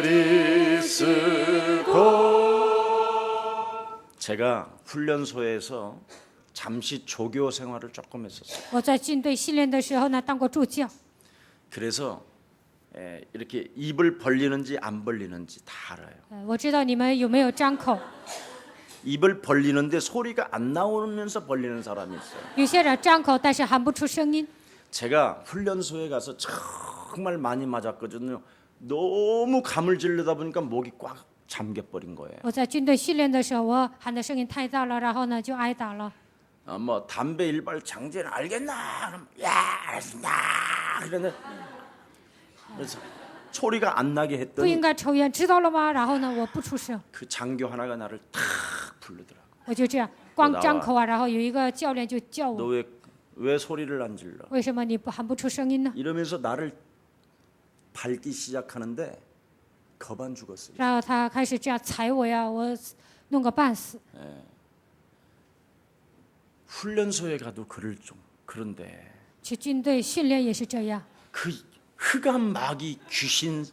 [SPEAKER 1] 그리스도 제가 훈련소에서 잠시 조교 생활을 조금 했었어요.
[SPEAKER 2] 我在军队训练的时候呢，当过助教。
[SPEAKER 1] 그래서 이렇게 입을 벌리는지 안 벌리는지 다 알아요.
[SPEAKER 2] 我知道你们有没有张口，
[SPEAKER 1] 입을 벌리는데 소리가 안 나오면서 벌리는 사람이 있어요.
[SPEAKER 2] 有些人张口但是喊不出声音。
[SPEAKER 1] 제가 훈련소에 가서 정말 많이 맞았거든요. 너무 감을 지르다 보니까 목이 꽉 잠겨버린 거예요.
[SPEAKER 2] 我在军队训练的时候，我喊的声音太大了，然后呢就挨打了。
[SPEAKER 1] 뭐 담배 일발 장제는 알겠나? 그럼 야 알겠나? 그런데 그래서 소리가 안 나게
[SPEAKER 2] 不应
[SPEAKER 1] 했더니
[SPEAKER 2] 该抽烟，知道了吗？然后呢，我不出声，
[SPEAKER 1] 그 장교 하나가 나를 탁 부르더라고.
[SPEAKER 2] 我就这样光张口啊，然后有一个教练就叫
[SPEAKER 1] 너
[SPEAKER 2] 我，
[SPEAKER 1] 왜 소리를 안 질러?
[SPEAKER 2] 为什么你不喊不出声音呢？
[SPEAKER 1] 이러면서 나를 밟기 시작하는데 겁 안 죽었어요.
[SPEAKER 2] 然后他开始这样踩我呀，我弄个半死。
[SPEAKER 1] 훈련소에 가도 그럴 좀 그런데
[SPEAKER 2] 去军队训练也是这样，
[SPEAKER 1] 그 흑암 마귀 귀신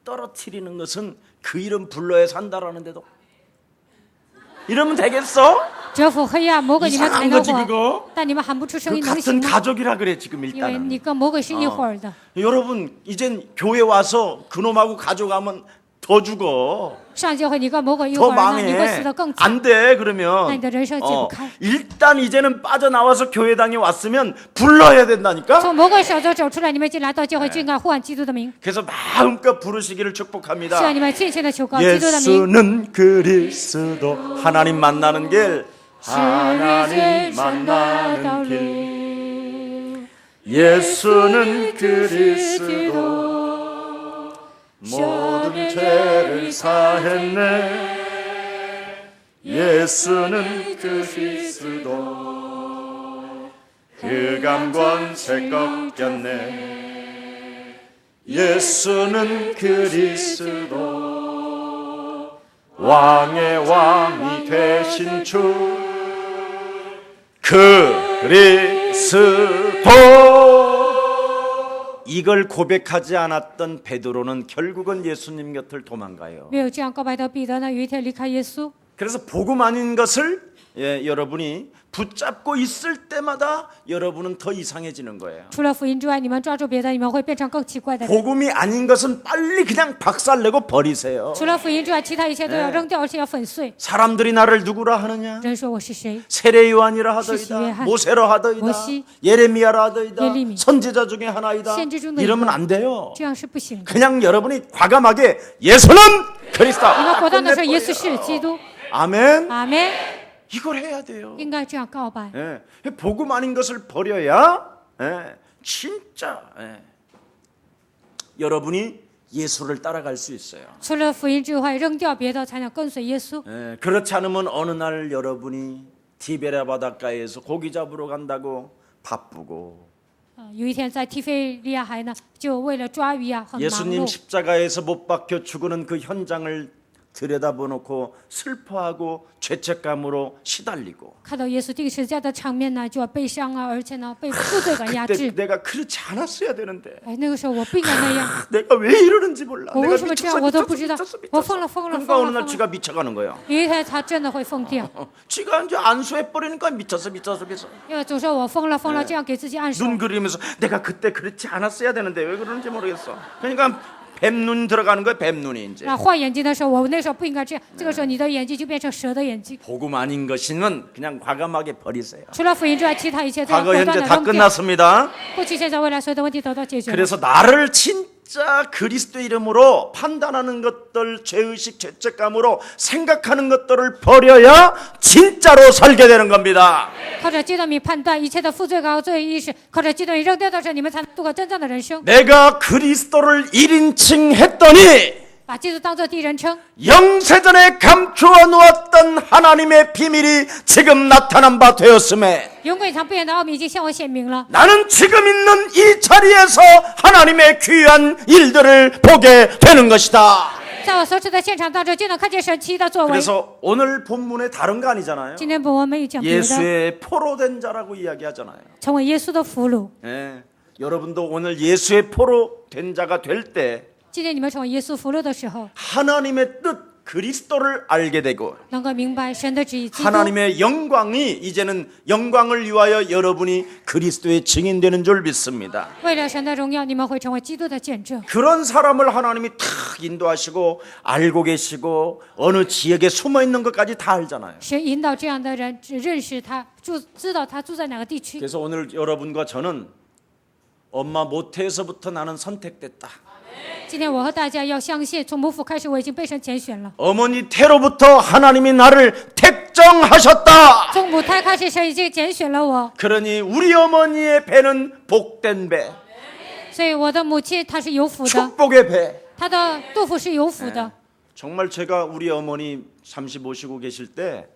[SPEAKER 1] 떨어뜨리는 것은 그 이름 불러야 산다라는데도 이러면 되겠어?
[SPEAKER 2] 折服黑暗魔鬼你们才
[SPEAKER 1] 이상한
[SPEAKER 2] 能
[SPEAKER 1] 거지
[SPEAKER 2] 活，
[SPEAKER 1] 그거.
[SPEAKER 2] 但你们喊不出声
[SPEAKER 1] 그
[SPEAKER 2] 音能
[SPEAKER 1] 같은
[SPEAKER 2] 行吗？
[SPEAKER 1] 가족이라 그래 지금
[SPEAKER 2] 因为你
[SPEAKER 1] 일단은.
[SPEAKER 2] 跟魔鬼是一伙儿的。
[SPEAKER 1] 여러분 이젠 교회 와서 그놈하고 가져가면 더 죽어.
[SPEAKER 2] 上教会你跟魔鬼一
[SPEAKER 1] 더
[SPEAKER 2] 伙儿，那你会死
[SPEAKER 1] 망해.
[SPEAKER 2] 得更惨。
[SPEAKER 1] 안 돼 그러면.
[SPEAKER 2] 那你的人生解不开。
[SPEAKER 1] 일단 이제는 빠져나와서 교회당에 왔으면 불러야 된다니까.
[SPEAKER 2] 从魔鬼手中走出来，你们已经来到教会，就应该呼喊基督的名。
[SPEAKER 1] 그래서 마음껏 부르시기를
[SPEAKER 2] 希
[SPEAKER 1] 축복합니다.
[SPEAKER 2] 望你们尽情的求告基督的名。
[SPEAKER 1] 예수는 그리스도 하나님 만나는 길
[SPEAKER 2] 是人
[SPEAKER 1] 하나님
[SPEAKER 2] 生的道
[SPEAKER 1] 만나는 길
[SPEAKER 2] 路。
[SPEAKER 1] 예수는 그리스도 모든 죄를 사했네 예수는 그리스도 흑암 권세 꺾였네 예수는 그리스도 왕의 왕이 되신 주 그리스도 이걸 고백하지 않았던 베드로는 결국은 예수님 곁을 도망가요.
[SPEAKER 2] 没有这样告白的彼得呢，有一天离开耶稣。
[SPEAKER 1] 그래서 복음 아닌 것을 여러분이 붙잡고 있을 때마다 여러분은 더 이상해지는 거예요.
[SPEAKER 2] 除了福音之外，你们抓住别的，你们会变成更奇怪的人。
[SPEAKER 1] 복음이 아닌 것은 빨리 그냥 박살내고 버리세요.
[SPEAKER 2] 除了福音之外，其他一切都要扔掉，而且要粉碎。
[SPEAKER 1] 사람들이 나를 누구라 하느냐?
[SPEAKER 2] 人说我是谁？
[SPEAKER 1] 세례 요한이라
[SPEAKER 2] 시시
[SPEAKER 1] 하더이다.
[SPEAKER 2] 요한,
[SPEAKER 1] 모세라 하더이다.
[SPEAKER 2] 모시,
[SPEAKER 1] 예레미야라 하더이다.
[SPEAKER 2] 예레미,
[SPEAKER 1] 선지자 중에 하나이다.
[SPEAKER 2] 선지 중에
[SPEAKER 1] 이러면
[SPEAKER 2] 이거.
[SPEAKER 1] 안 돼요.
[SPEAKER 2] 这样是不行的。
[SPEAKER 1] 그냥 여러분이 과감하게 예수는 그리스도.
[SPEAKER 2] 你们果断的说耶稣是基督。
[SPEAKER 1] 아멘.
[SPEAKER 2] 阿门。
[SPEAKER 1] 이걸 해야 돼요.
[SPEAKER 2] 应该这样告白。
[SPEAKER 1] 예. 복음 아닌 것을 버려야 진짜 여러분이 예수를 따라갈 수 있어요.
[SPEAKER 2] 除了福音之外，扔掉别的，才能跟随耶稣。
[SPEAKER 1] 그렇지 않으면 어느 날 여러분이 티베리아 바닷가에서 고기 잡으러 간다고 바쁘고
[SPEAKER 2] 有一天在提菲利亚海呢，就为了抓鱼啊，很忙
[SPEAKER 1] 예수님
[SPEAKER 2] 碌。
[SPEAKER 1] 십자가에서 못 박혀 죽는 그 현장을 들여다보놓고 슬퍼하고 죄책감으로 시달리고
[SPEAKER 2] 看到耶稣钉十字架的场面呢，就要悲伤啊，而且呢被负罪感压
[SPEAKER 1] 그때
[SPEAKER 2] 制。
[SPEAKER 1] 내가 그렇지 않았어야 되는데
[SPEAKER 2] 哎，那个时候我不应该那样，
[SPEAKER 1] 내가 왜 이러는지 몰라
[SPEAKER 2] 我
[SPEAKER 1] 내가
[SPEAKER 2] 为什么这样我都不知道，我疯了疯了
[SPEAKER 1] 그러니까
[SPEAKER 2] 疯
[SPEAKER 1] 어느
[SPEAKER 2] 了
[SPEAKER 1] 날
[SPEAKER 2] 疯了。
[SPEAKER 1] 쥐가 미쳐가는 거예요
[SPEAKER 2] 有一天他真的会疯掉，
[SPEAKER 1] 쥐가 이제 안수해버리니까 미쳤어
[SPEAKER 2] 因为总说我疯了疯了，这样给自己暗示。
[SPEAKER 1] 눈 그리면서 내가 그때 그렇지 않았어야 되는데 왜 그러는지 모르겠어 그러니까 뱀눈 들어가는 거야 뱀눈이 이제
[SPEAKER 2] 那换眼睛的时候，我那时候不应该这样，这个时候你的眼睛就变成蛇的眼睛。
[SPEAKER 1] 복음 아닌 것이면 그냥 과감하게 버리세요
[SPEAKER 2] 除了福音之外，其他一切都要
[SPEAKER 1] 과거
[SPEAKER 2] 果
[SPEAKER 1] 현재
[SPEAKER 2] 断的
[SPEAKER 1] 다
[SPEAKER 2] 扔掉。
[SPEAKER 1] 끝났습니다
[SPEAKER 2] 过去、现在、未来，所有的问题都解决了。
[SPEAKER 1] 그래서 나를 진짜 그리스도 이름으로 판단하는 것들 죄의식 죄책감으로 생각하는 것들을 버려야 진짜로 살게 되는 겁니다
[SPEAKER 2] 靠着基督名判断一切的负罪感和罪意识，靠着基督名扔掉的时候，你们才能度过真正的人生。
[SPEAKER 1] 내가 그리스도를 1인칭 했더니
[SPEAKER 2] 把基督当作第一人称，
[SPEAKER 1] 영세전에 감추어 놓았던 하나님의 비밀이 지금 나타난 바 되었음에
[SPEAKER 2] 永贵藏不言的奥秘已经向我显明了。
[SPEAKER 1] 나는 지금 있는 이 자리에서 하나님의 귀한 일들을 보게 되는 것이다
[SPEAKER 2] 在我所处的现场当中，就能看见神奇的作为。
[SPEAKER 1] 그래서 오늘 본문에 다른 거 아니잖아요
[SPEAKER 2] 今天本文没有讲别的，
[SPEAKER 1] 예수의 포로된 자라고 이야기하잖아요
[SPEAKER 2] 成为耶稣的俘虏。
[SPEAKER 1] 예, 여러분도 오늘 예수의 포로된 자가 될 때
[SPEAKER 2] 今天你们成为耶稣俘虏的时候，
[SPEAKER 1] 하나님의 뜻 그리스도를 알게 되고
[SPEAKER 2] 能够明白神的旨意基督，
[SPEAKER 1] 하나님의 영광이 이제는 영광을 위하여 여러분이 그리스도의 증인되는 줄 믿습니다.
[SPEAKER 2] 为了神的荣耀，你们会成为基督的见证。
[SPEAKER 1] 그런 사람을 하나님이 다 인도하시고 알고 계시고 어느 지역에 숨어 있는 것까지 다 알잖아요.
[SPEAKER 2] 神引导这样的人，只认识他，知道他住在哪个地区。
[SPEAKER 1] 그래서 오늘 여러분과 저는 엄마 모태에서부터 나는 선택됐다.
[SPEAKER 2] 今天我和大家要相信，从母腹开始，我已经被神拣选了。
[SPEAKER 1] 어머니 태로부터 하나님이 나를 택정하셨다.
[SPEAKER 2] 从母胎开始，神已经拣选了我，
[SPEAKER 1] 그러니 우리 어머니의 배는 복된 배,
[SPEAKER 2] 所以我的母亲她是有福的，
[SPEAKER 1] 축복의 배.
[SPEAKER 2] 她的肚腹是有福的。
[SPEAKER 1] 정말 제가 우리 어머니 잠시 모시고 계실 때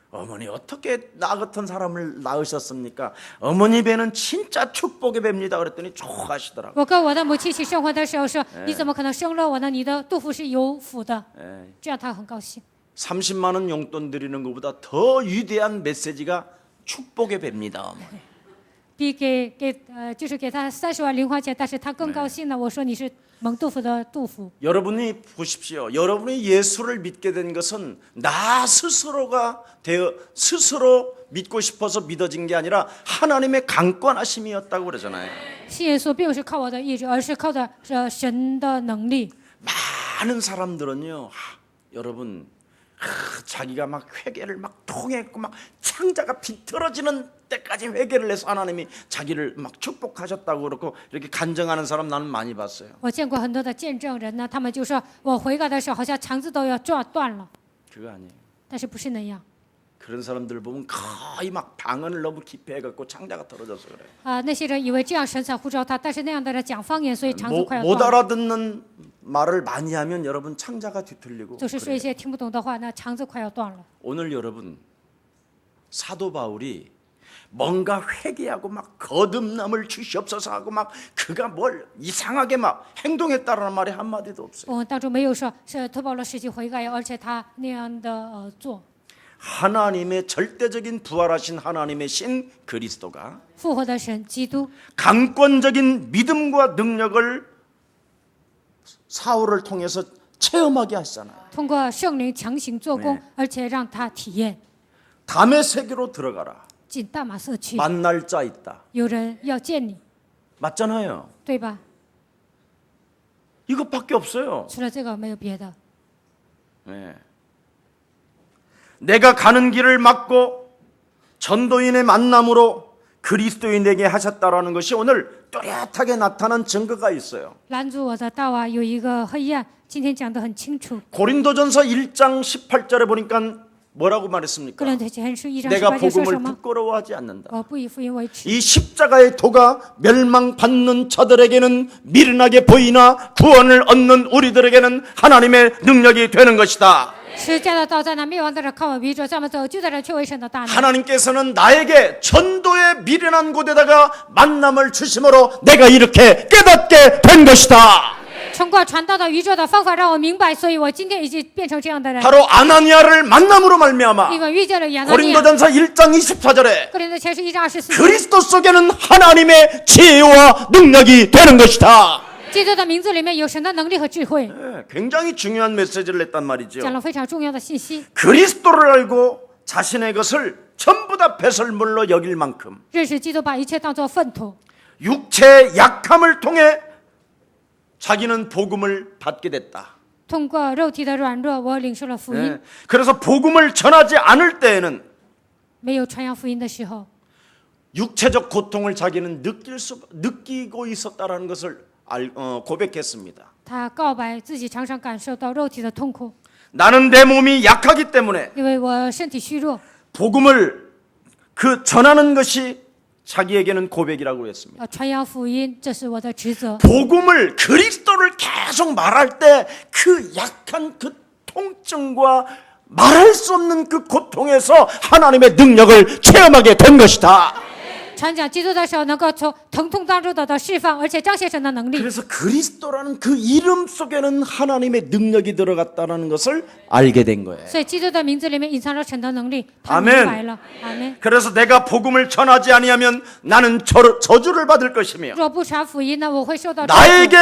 [SPEAKER 1] 어머니 어떻게 나 같은 사람을 낳으셨습니까? 어머니 배는 진짜 축복의 배입니다. 그랬더니 좋아하시더라고요.
[SPEAKER 2] 我跟我的母亲一起生活的时候说：“你怎么可能生了我呢？你的肚腹是有福的。” 这样她很高兴。
[SPEAKER 1] 30만 원 용돈 드리는 것보다 더 위대한 메시지가 축복의 배입니다.
[SPEAKER 2] 比就是给他30万零花钱，但是他更高兴呢。我说你是蒙杜甫的杜甫。
[SPEAKER 1] 여러분이 보십시오. 여러분이 예수를 믿게 된 것은 나 스스로가 되어 스스로 믿고 싶어서 믿어진 게 아니라 하나님의 강권하심이었다고 그러잖아요.
[SPEAKER 2] 信耶稣并不是靠我的意志，而是靠的神的能力。
[SPEAKER 1] 많은 사람들은요, 여러분, 자기가 막 회개를 막 통했고 막 창자가 비틀어지는 때까지 회개를 해서 하나님이 자기를 막 축복하셨다고 그렇고 이렇게 간증하는 사람 나는 많이 봤어요.
[SPEAKER 2] 我见过很多的见证人呢，他们就说我悔改的时候好像肠子都要断了，
[SPEAKER 1] 그거 아니에요.
[SPEAKER 2] 但是不是那样。
[SPEAKER 1] 그런 사람들 보면 거의 막 방언을 너무 깊이 해갖고 창자가 떨어져서 그래요.
[SPEAKER 2] 那些人以为这样神才呼召他，但是那样的人讲方言，所以肠子快要
[SPEAKER 1] 못
[SPEAKER 2] 断了。
[SPEAKER 1] 알아듣는 말을 많이 하면 여러분 창자가 뒤틀리고
[SPEAKER 2] 就是说
[SPEAKER 1] 그래요.
[SPEAKER 2] 一些听不懂的话，那肠子快要断了。
[SPEAKER 1] 오늘 여러분 사도 바울이 뭔가 회개하고 막 거듭남을 주시옵소서 하고 막 그가 뭘 이상하게 막 행동했다라는 말이 한마디도 없어요.
[SPEAKER 2] 我们当中没有说是托保罗时期悔改，而且他那样的做。
[SPEAKER 1] 하나님의 절대적인 부활하신 하나님의 신 그리스도가
[SPEAKER 2] 复活的神基督，
[SPEAKER 1] 강권적인 믿음과 능력을 사울을 통해서 체험하게 하시잖아요.
[SPEAKER 2] 通过圣灵强行做工，而且让他体验。
[SPEAKER 1] 담의 세계로 들어가라.
[SPEAKER 2] 进大马色去，
[SPEAKER 1] 만날 자 있다.
[SPEAKER 2] 有人要见你，
[SPEAKER 1] 맞잖아요.
[SPEAKER 2] 对吧？
[SPEAKER 1] 이것밖에 없어요.
[SPEAKER 2] 除了这个没有别的。
[SPEAKER 1] 네. 내가 가는 길을 막고 전도인의 만남으로 그리스도인에게 하셨다라는 것이 오늘 뚜렷하게 나타난 증거가 있어요.
[SPEAKER 2] 拦住我的道啊，有一个黑暗，今天讲得很清楚。
[SPEAKER 1] 고린도전서 1장 18절에 보니까 뭐라고
[SPEAKER 2] 哥
[SPEAKER 1] 말했습니까?
[SPEAKER 2] 林多前书1章
[SPEAKER 1] 내가
[SPEAKER 2] 18节说什
[SPEAKER 1] 복음을
[SPEAKER 2] 么？
[SPEAKER 1] 부끄러워하지 않는다.
[SPEAKER 2] 我不以福音为耻。
[SPEAKER 1] 이 십자가의 도가 멸망받는 자들에게는 미련하게 보이나 구원을 얻는 우리들에게는 하나님의 능력이 되는 것이다.
[SPEAKER 2] 十架的道在那灭亡的人看我为主，咱们走就在这却为神的大能。
[SPEAKER 1] 하나님께서는 나에게 전도의 미련한 곳에다가 만남을 주심으로 내가 이렇게 깨닫게 된 것이다.
[SPEAKER 2] 通过传道的宇宙的方法让我明白，所以我今天已经变成这样的人。
[SPEAKER 1] 바로 아나니아를 만남으로 말미암아
[SPEAKER 2] 因为遇见了亚拿尼亚。
[SPEAKER 1] 고린도전서 1장 24절에
[SPEAKER 2] 哥林多前书1章24节，
[SPEAKER 1] 그리스도 속에는 하나님의 지혜와 능력이 되는 것이다.
[SPEAKER 2] 基督的名字里面有神的能力和智慧，
[SPEAKER 1] 네, 굉장히 중요한 메시지를 냈단 말이죠.
[SPEAKER 2] 讲了非常重要的信息。
[SPEAKER 1] 그리스도를 알고 자신의 것을 전부 다 배설물로 여길 만큼
[SPEAKER 2] 认识基督，把一切当作粪土，
[SPEAKER 1] 육체의 약함을 통해 자기는 복음을 받게 됐다.
[SPEAKER 2] 通过肉体的软弱，我领受了福音。
[SPEAKER 1] 네, 그래서 복음을 전하지 않을 때에는
[SPEAKER 2] 没有传扬福音的时候，
[SPEAKER 1] 육체적 고통을 자기는 느끼고 있었다라는 것을 고백했습니다.
[SPEAKER 2] 他告白自己常常感受到肉体的痛苦，
[SPEAKER 1] 나는 내 몸이 약하기 때문에
[SPEAKER 2] 因为我身体虚弱，
[SPEAKER 1] 복음을 전하는 것이 자기에게는 고백이라고 했습니다.
[SPEAKER 2] 传扬福音这是我的职责。
[SPEAKER 1] 복음을 그리스도를 계속 말할 때 그 약한 그 통증과 말할 수 없는 그 고통에서 하나님의 능력을 체험하게 된 것이다.
[SPEAKER 2] 传讲基督的时候，能够从疼痛当中得到释放，而且彰显神的能力。
[SPEAKER 1] 그래서 그리스도라는 그 이름 속에는 하나님의 능력이 들어갔다는 것을 알게 된 거예요.
[SPEAKER 2] 所以基督的名字里面隐藏着神的能力，他
[SPEAKER 1] 아멘
[SPEAKER 2] 明白了。阿门。
[SPEAKER 1] 그래서 내가 복음을 전하지 아니하면 나는 저주를 받을 것이며
[SPEAKER 2] 若不传福音呢，我会受到咒诅。
[SPEAKER 1] 나에게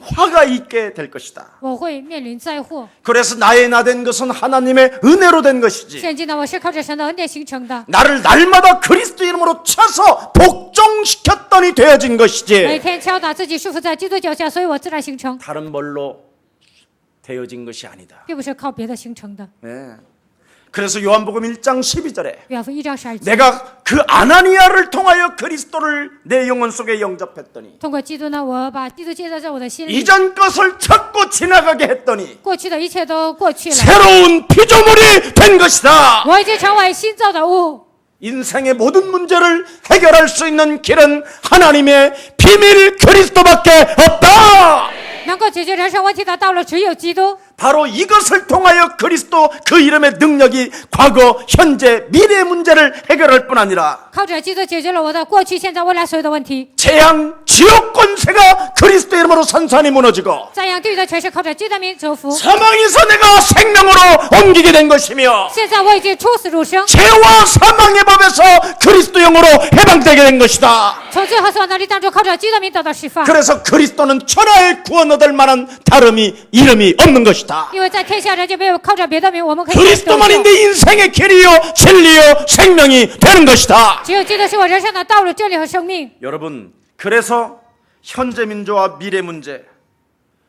[SPEAKER 1] 화가 있게 될 것이다.
[SPEAKER 2] 我会面临灾祸。
[SPEAKER 1] 그래서 나의 나 된 것은 하나님의 은혜로 된 것이지.
[SPEAKER 2] 现今呢，我是靠着神的恩典形成的，
[SPEAKER 1] 나를 날마다 그리스도 이름으로 쳐서 복종시켰더니 되어진
[SPEAKER 2] 每
[SPEAKER 1] 것이지.
[SPEAKER 2] 天敲打自己束缚在基督脚下，所以我自然形成，
[SPEAKER 1] 다른 뭘로 되어진 것이 아니다.
[SPEAKER 2] 并不是靠别的形成的。
[SPEAKER 1] 네. 그래서 요한복음 1장 12절에
[SPEAKER 2] 约翰福音1章12节，
[SPEAKER 1] 내가 그 아나니아를 통하여 그리스도를 내 영혼 속에 영접했더니
[SPEAKER 2] 通过基督呢，我把基督接在我的心里，
[SPEAKER 1] 이전 것을 찾고 지나가게 했더니
[SPEAKER 2] 过去的一切都过去了，
[SPEAKER 1] 새로운 피조물이 된 것이다.
[SPEAKER 2] 我已经成为新造的物。
[SPEAKER 1] 인생의 모든 문제를 해결할 수 있는 길은 하나님의 비밀 그리스도밖에 없다.
[SPEAKER 2] 能够解决人生问题的道路只有基督。
[SPEAKER 1] 바로 이것을 통하여 그리스도 그 이름의 능력이 과거, 현재, 미래의 문제를 해결할 뿐 아니라
[SPEAKER 2] 靠着基督解决了我的过去、现在、未来所有的问题。
[SPEAKER 1] 재앙, 지옥 권세가 그리스도 이름으로 산산이 무너지고
[SPEAKER 2] 瞻仰地狱的全是靠着基督的名折服。
[SPEAKER 1] 사망에서 내가 생명으로 옮기게 된 것이며
[SPEAKER 2] 现在我已经出死入生，
[SPEAKER 1] 죄와 사망의 법에서 그리스도 영으로 해방되게 된 것이다.
[SPEAKER 2] 从罪和死亡的力当中靠着基督的名得到释放。
[SPEAKER 1] 그래서 그리스도는 천하의 구원 얻을 만한 다름이 이름이 없는 것이다.
[SPEAKER 2] 因为在天下人间没有靠着别的名，我们可以得救。
[SPEAKER 1] 그리스도만인데 인생의 길이요 진리요 생명이 되는 것이다.
[SPEAKER 2] 只有基督是我人生的道路、真理和生命。
[SPEAKER 1] 여러분, 그래서 현재 문제와 미래 문제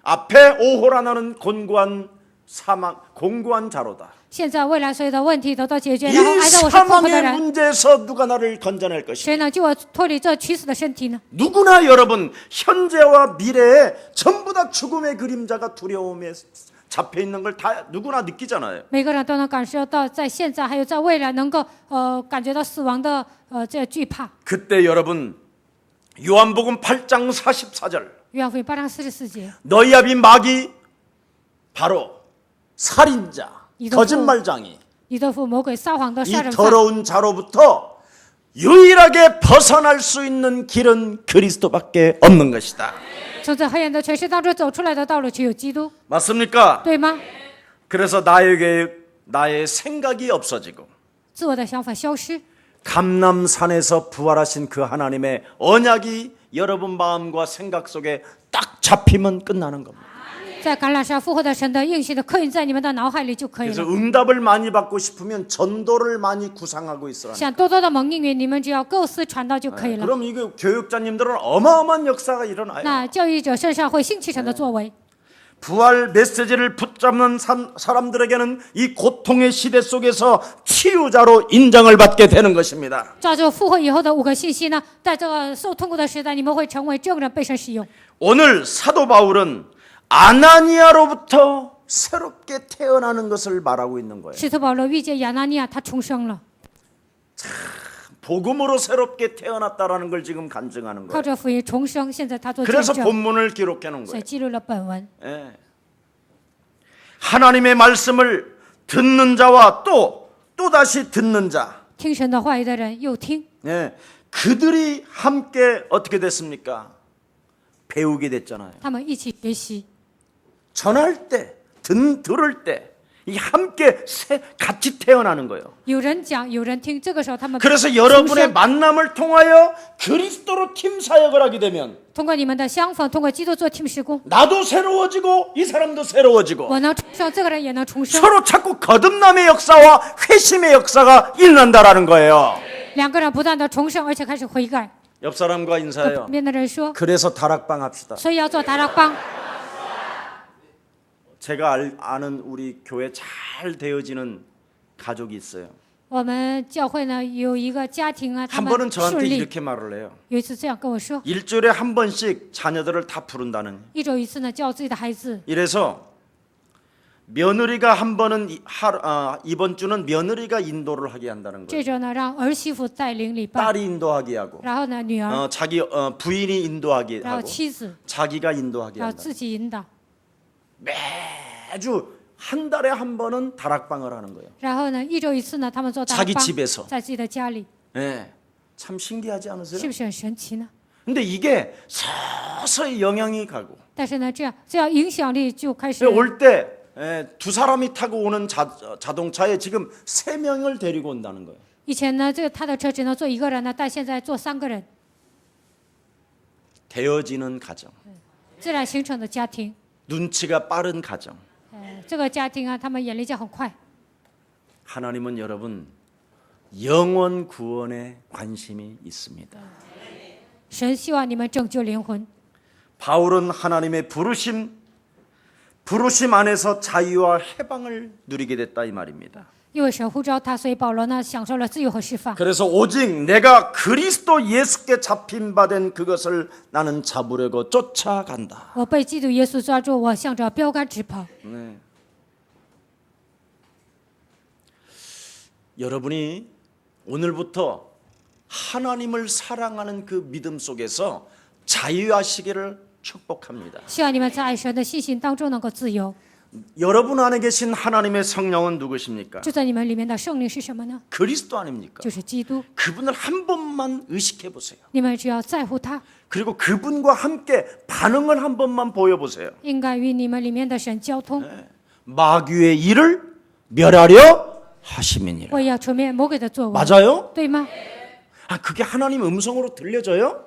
[SPEAKER 1] 앞에 오호라 나는 곤고한 사망, 공고한 자로다.
[SPEAKER 2] 现在、未来所有的问题得到解决，
[SPEAKER 1] 이
[SPEAKER 2] 然后挨着我是困苦的
[SPEAKER 1] 사망의
[SPEAKER 2] 人，
[SPEAKER 1] 문제에서 누가 나를 건져낼 것이냐?
[SPEAKER 2] 谁能救我脱离这取死的身体呢？
[SPEAKER 1] 누구나 여러분 현재와 미래에 전부 다 죽음의 그림자가 두려움에 잡혀 있는 걸 다 누구나 느끼잖아요.
[SPEAKER 2] 每个人都能感受到，在现在还有在未来，能够感觉到死亡的这惧怕。
[SPEAKER 1] 그때 여러분 요한복음 8장 44절
[SPEAKER 2] 约翰福音8章44节，
[SPEAKER 1] 너희 아비 마귀 바로 살인자,
[SPEAKER 2] 이거
[SPEAKER 1] 거짓말장이
[SPEAKER 2] 以德父魔鬼撒谎的
[SPEAKER 1] 이
[SPEAKER 2] 杀人犯，
[SPEAKER 1] 더러운 자로부터 유일하게 벗어날 수 있는 길은 그리스도밖에 없는 것이다.
[SPEAKER 2] 从这黑暗的权势当中走出来的道路只有基督，
[SPEAKER 1] 맞습니까?
[SPEAKER 2] 对吗？
[SPEAKER 1] 그래서 나의 생각이 없어지고
[SPEAKER 2] 自我的想法消失，
[SPEAKER 1] 감람산에서 부활하신 그 하나님의 언약이 여러분 마음과 생각 속에 딱 잡히면 끝나는 겁니다.
[SPEAKER 2] 在橄榄山复活的神的应许的刻印在你们的脑海里就可以
[SPEAKER 1] 그래서
[SPEAKER 2] 了。
[SPEAKER 1] 응답을 많이 받고 싶으면 전도를 많이 구상하고 있어라.
[SPEAKER 2] 想多多的蒙应允，你们只要构思传道就可以了。
[SPEAKER 1] 그럼 이거 교육자님들은 어마어마한 역사가 일어나요.
[SPEAKER 2] 那教育者身上会兴起神的作为，
[SPEAKER 1] 부활 메시지를 붙잡는 사람들에게는 이 고통의 시대 속에서 치유자로 인정을 받게 되는 것입니다.
[SPEAKER 2] 照着复活以后的5个信息呢，在这个受痛苦的时代，你们会成为证人，被神使用。
[SPEAKER 1] 오늘 사도 바울은 아나니아로부터 새롭게 태어나는 것을 말하고 있는 거예요.
[SPEAKER 2] 使徒保罗遇见亚拿尼亚，他重生了，
[SPEAKER 1] 복음으로 새롭게 태어났다라는 걸 지금 간증하는
[SPEAKER 2] 靠
[SPEAKER 1] 거예요.
[SPEAKER 2] 着福音重生。现在他做见
[SPEAKER 1] 그래서
[SPEAKER 2] 证，
[SPEAKER 1] 본문을 기록해 놓은
[SPEAKER 2] 所以
[SPEAKER 1] 거예요.
[SPEAKER 2] 记录了本文。
[SPEAKER 1] 예. 하나님의 말씀을 듣는 자와 또다시 듣는 자,
[SPEAKER 2] 听神的话语的人又听，
[SPEAKER 1] 예. 그들이 함께 어떻게 됐습니까? 배우게 됐잖아요.
[SPEAKER 2] 他们一起学习。
[SPEAKER 1] 전할 때, 들을 때, 이 함께 같이 태어나는 거예요.
[SPEAKER 2] 有人讲，有人听，这个时候他们
[SPEAKER 1] 그래서
[SPEAKER 2] 重
[SPEAKER 1] 여러분의
[SPEAKER 2] 生。
[SPEAKER 1] 만남을 통하여 그리스도로 팀 사역을 하게 되면
[SPEAKER 2] 通过你们的相逢，通过基督做 team 施工，
[SPEAKER 1] 나도 새로워지고 이 사람도 새로워지고
[SPEAKER 2] 我能重生，这个人也能重生。
[SPEAKER 1] 서로 자꾸 거듭남의 역사와 회심의 역사가 일어난다라는 거예요.
[SPEAKER 2] 两个人不断的重生，而且开始悔改。
[SPEAKER 1] 옆 사람과
[SPEAKER 2] 和
[SPEAKER 1] 인사해요.
[SPEAKER 2] 旁边的人说，
[SPEAKER 1] 그래서 다락방 합시다.
[SPEAKER 2] 所以要做达拉邦。
[SPEAKER 1] 제가 아는 우리 교회 잘 되어지는 가족이 있어요.
[SPEAKER 2] 我们教会呢有一个家庭啊，他
[SPEAKER 1] 한
[SPEAKER 2] 们
[SPEAKER 1] 번은
[SPEAKER 2] 顺
[SPEAKER 1] 저한테
[SPEAKER 2] 利。
[SPEAKER 1] 이렇게 말을 해요.
[SPEAKER 2] 有一次这样跟我说，
[SPEAKER 1] 일주일에 한 번씩 자녀들을 다 부른다는.
[SPEAKER 2] 一周一次呢叫自己的孩子，
[SPEAKER 1] 이래서 며느리가 한 번은 이번 주는 며느리가 인도를 하게 한다는 거예요.
[SPEAKER 2] 这周呢让儿媳妇带领礼拜，
[SPEAKER 1] 딸이 인도하게 하고
[SPEAKER 2] 然后呢女儿，
[SPEAKER 1] 자기 부인이 인도하게
[SPEAKER 2] 然后
[SPEAKER 1] 하고
[SPEAKER 2] 妻子，
[SPEAKER 1] 자기가 인도하게
[SPEAKER 2] 然后
[SPEAKER 1] 한다.
[SPEAKER 2] 自己引导，
[SPEAKER 1] 매주 한 달에 한 번은 다락방을 하는 거예요.
[SPEAKER 2] 然后呢一周一次呢他们做达拉
[SPEAKER 1] 자기
[SPEAKER 2] 邦，
[SPEAKER 1] 집에서.
[SPEAKER 2] 在自己的家里，
[SPEAKER 1] 예, 참 신기하지
[SPEAKER 2] 是
[SPEAKER 1] 않으세요?
[SPEAKER 2] 不是很神奇呢？
[SPEAKER 1] 근데 이게 서서히 영향이 가고
[SPEAKER 2] 但是呢这样影响力就开始。
[SPEAKER 1] 올 때 두 사람이 타고 오는 자동차에 지금 3명을 데리고 온다는 거예요.
[SPEAKER 2] 以前呢这个他的车只能坐一个人呢，但现在坐3个人，
[SPEAKER 1] 되어지는 가정.
[SPEAKER 2] 自然形成的家庭。
[SPEAKER 1] 눈치가 빠른 가정.
[SPEAKER 2] 这个家庭啊，他们眼力就很快。
[SPEAKER 1] 하나님은 여러분 영원 구원에 관심이 있습니다.
[SPEAKER 2] 神希望你们拯救灵魂。
[SPEAKER 1] 바울은 하나님의 부르심 안에서 자유와 해방을 누리게 됐다 이 말입니다.
[SPEAKER 2] 因为神呼召他，所以保罗呢享受了自由和释放。
[SPEAKER 1] 그래서 오직 내가 그리스도 예수께 잡힌 바 된 그것을 나는 잡으려고 쫓아간다.
[SPEAKER 2] 我被基督耶稣抓住，我向着标杆直跑。
[SPEAKER 1] 네. 여러분이 오늘부터 하나님을 사랑하는 그 믿음 속에서 자유하시기를 축복합니다.
[SPEAKER 2] 希望你们在爱神的信心当中能够自由。
[SPEAKER 1] 여러분 안에 계신 하나님의 성령은 누구십니까?
[SPEAKER 2] 住在你们里面的圣灵是什么呢？
[SPEAKER 1] 그리스도 아닙니까?
[SPEAKER 2] 就是基督。
[SPEAKER 1] 그분을 한 번만 의식해 보세요.
[SPEAKER 2] 你们只要在乎他，
[SPEAKER 1] 그리고 그분과 함께 반응을 한 번만 보여보세요.
[SPEAKER 2] 应该与你们里面的神交通。
[SPEAKER 1] 마귀의 일을 멸하려 하심이니라.
[SPEAKER 2] 我也要除灭魔鬼的作为，
[SPEAKER 1] 맞아요?
[SPEAKER 2] 对吗？
[SPEAKER 1] 아, 그게 하나님 음성으로 들려져요?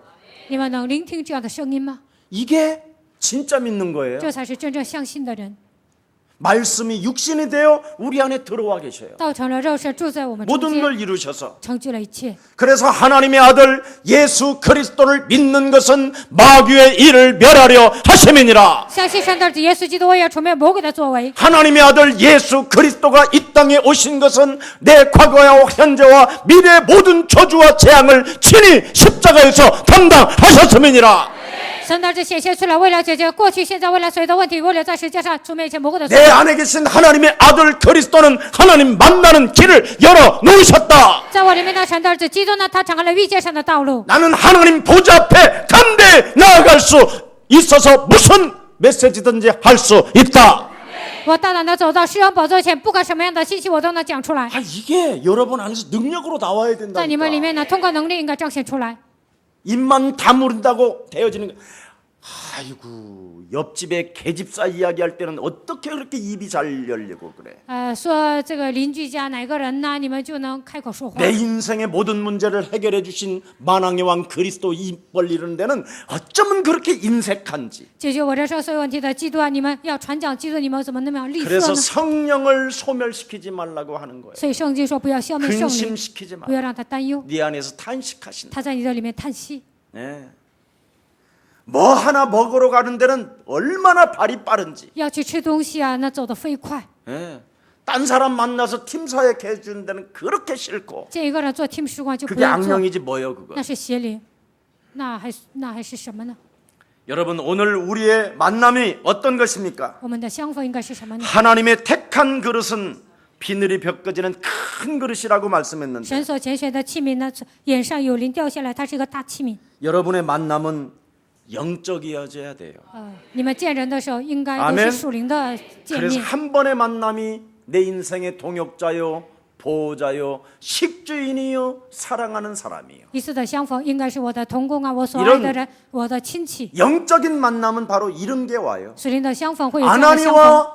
[SPEAKER 2] 你们能聆听这样的声音吗？
[SPEAKER 1] 이게 진짜 믿는 거예요.
[SPEAKER 2] 这才是真正相信的人。
[SPEAKER 1] 말씀이 육신이 되어 우리 안에 들어와 계셔요.
[SPEAKER 2] 道成了肉身，住在我们中
[SPEAKER 1] 모든
[SPEAKER 2] 间，
[SPEAKER 1] 걸 이루셔서.
[SPEAKER 2] 成就了一切。
[SPEAKER 1] 그래서 하나님의 아들 예수 그리스도를 믿는 것은 마귀의 일을 멸하려 하심이니라.
[SPEAKER 2] 相信神的儿子耶稣基督，我也要除灭魔鬼的作为。
[SPEAKER 1] 하나님의 아들 예수 그리스도가 이 땅에 오신 것은 내 과거와 현재와 미래의 모든 저주와 재앙을 친히 십자가에서 담당하셨음이니라.
[SPEAKER 2] 神的儿子显现出来，为了解决过去、现在、未来所有的问题，为了在世界上除灭一切魔鬼的作
[SPEAKER 1] 내
[SPEAKER 2] 为。
[SPEAKER 1] 안에 계신 하나님의 아들 그리스도는 하나님 만나는 길을 열어 놓으셨다.
[SPEAKER 2] 在我里面的神的儿子基督呢，他敞开了遇见神的道路。
[SPEAKER 1] 나는 하나님 보좌 앞에 담대히 나아갈 수 있어서 무슨 메시지든지 할 수 있다.
[SPEAKER 2] 我大胆的走到施恩宝座前，不管什么样的信息我都能讲出来。
[SPEAKER 1] 아, 이게 여러분 안에서 능력으로 나와야
[SPEAKER 2] 在你们里
[SPEAKER 1] 된다니까.
[SPEAKER 2] 面呢，通过能力应该彰显出来。
[SPEAKER 1] 입만 다무른다고 되어지는 거. 아이고, 옆집에 계집사 이야기할 때는 어떻게 그렇게 입이 잘 열리고 그래.
[SPEAKER 2] 说这个邻居家哪个人呢，你们就能开口说话。
[SPEAKER 1] 내 인생의 모든 문제를 해결해 주신 만왕의 왕 그리스도 입 벌리는 데는 어쩌면 그렇게 인색한지.
[SPEAKER 2] 解决我人生所有问题的基督啊，你们要传讲基督，你们怎么那么样吝啬
[SPEAKER 1] 그래서
[SPEAKER 2] 呢？
[SPEAKER 1] 성령을 소멸시키지 말라고 하는 거예요.
[SPEAKER 2] 所以圣经说不要消灭圣灵，
[SPEAKER 1] 근심시키지
[SPEAKER 2] 不
[SPEAKER 1] 마.
[SPEAKER 2] 要让他担忧，
[SPEAKER 1] 네 안에서 탄식하신다.
[SPEAKER 2] 他在你的里面叹息。
[SPEAKER 1] 네. 뭐 하나 먹으러 가는 데는 얼마나 발이 빠른지.
[SPEAKER 2] 要去吃东西啊，那走得飞快。
[SPEAKER 1] 예. 딴 사람 만나서 팀 사역 해주는 데는 그렇게 싫고.
[SPEAKER 2] 见一个人做 team 时光就不
[SPEAKER 1] 그게
[SPEAKER 2] 要做，
[SPEAKER 1] 악령이지 뭐요 그거.
[SPEAKER 2] 那是邪灵，那还是什么呢？
[SPEAKER 1] 여러분 오늘 우리의 만남이 어떤 것입니까?
[SPEAKER 2] 我们的相逢应该是什么呢？
[SPEAKER 1] 하나님의 택한 그릇은 비늘이 벗겨지는 큰 그릇이라고 말씀했는데
[SPEAKER 2] 神所拣选的器皿呢，眼上有鳞掉下来，它是一个大器皿。
[SPEAKER 1] 여러분의 만남은 영적이어져야 돼요.
[SPEAKER 2] 你们见人的时候应该都
[SPEAKER 1] 아멘
[SPEAKER 2] 是属灵的见
[SPEAKER 1] 그래서
[SPEAKER 2] 面。
[SPEAKER 1] 한 번의 만남이 내 인생의 동역자요, 보호자요, 식주인이요, 사랑하는 사람이요.
[SPEAKER 2] 一次的相逢应该是我的同工啊，我所爱的人，我的亲戚。
[SPEAKER 1] 영적인 만남은 바로 이런 게 와요.
[SPEAKER 2] 属灵的相逢会有这样的相逢。
[SPEAKER 1] 아나니와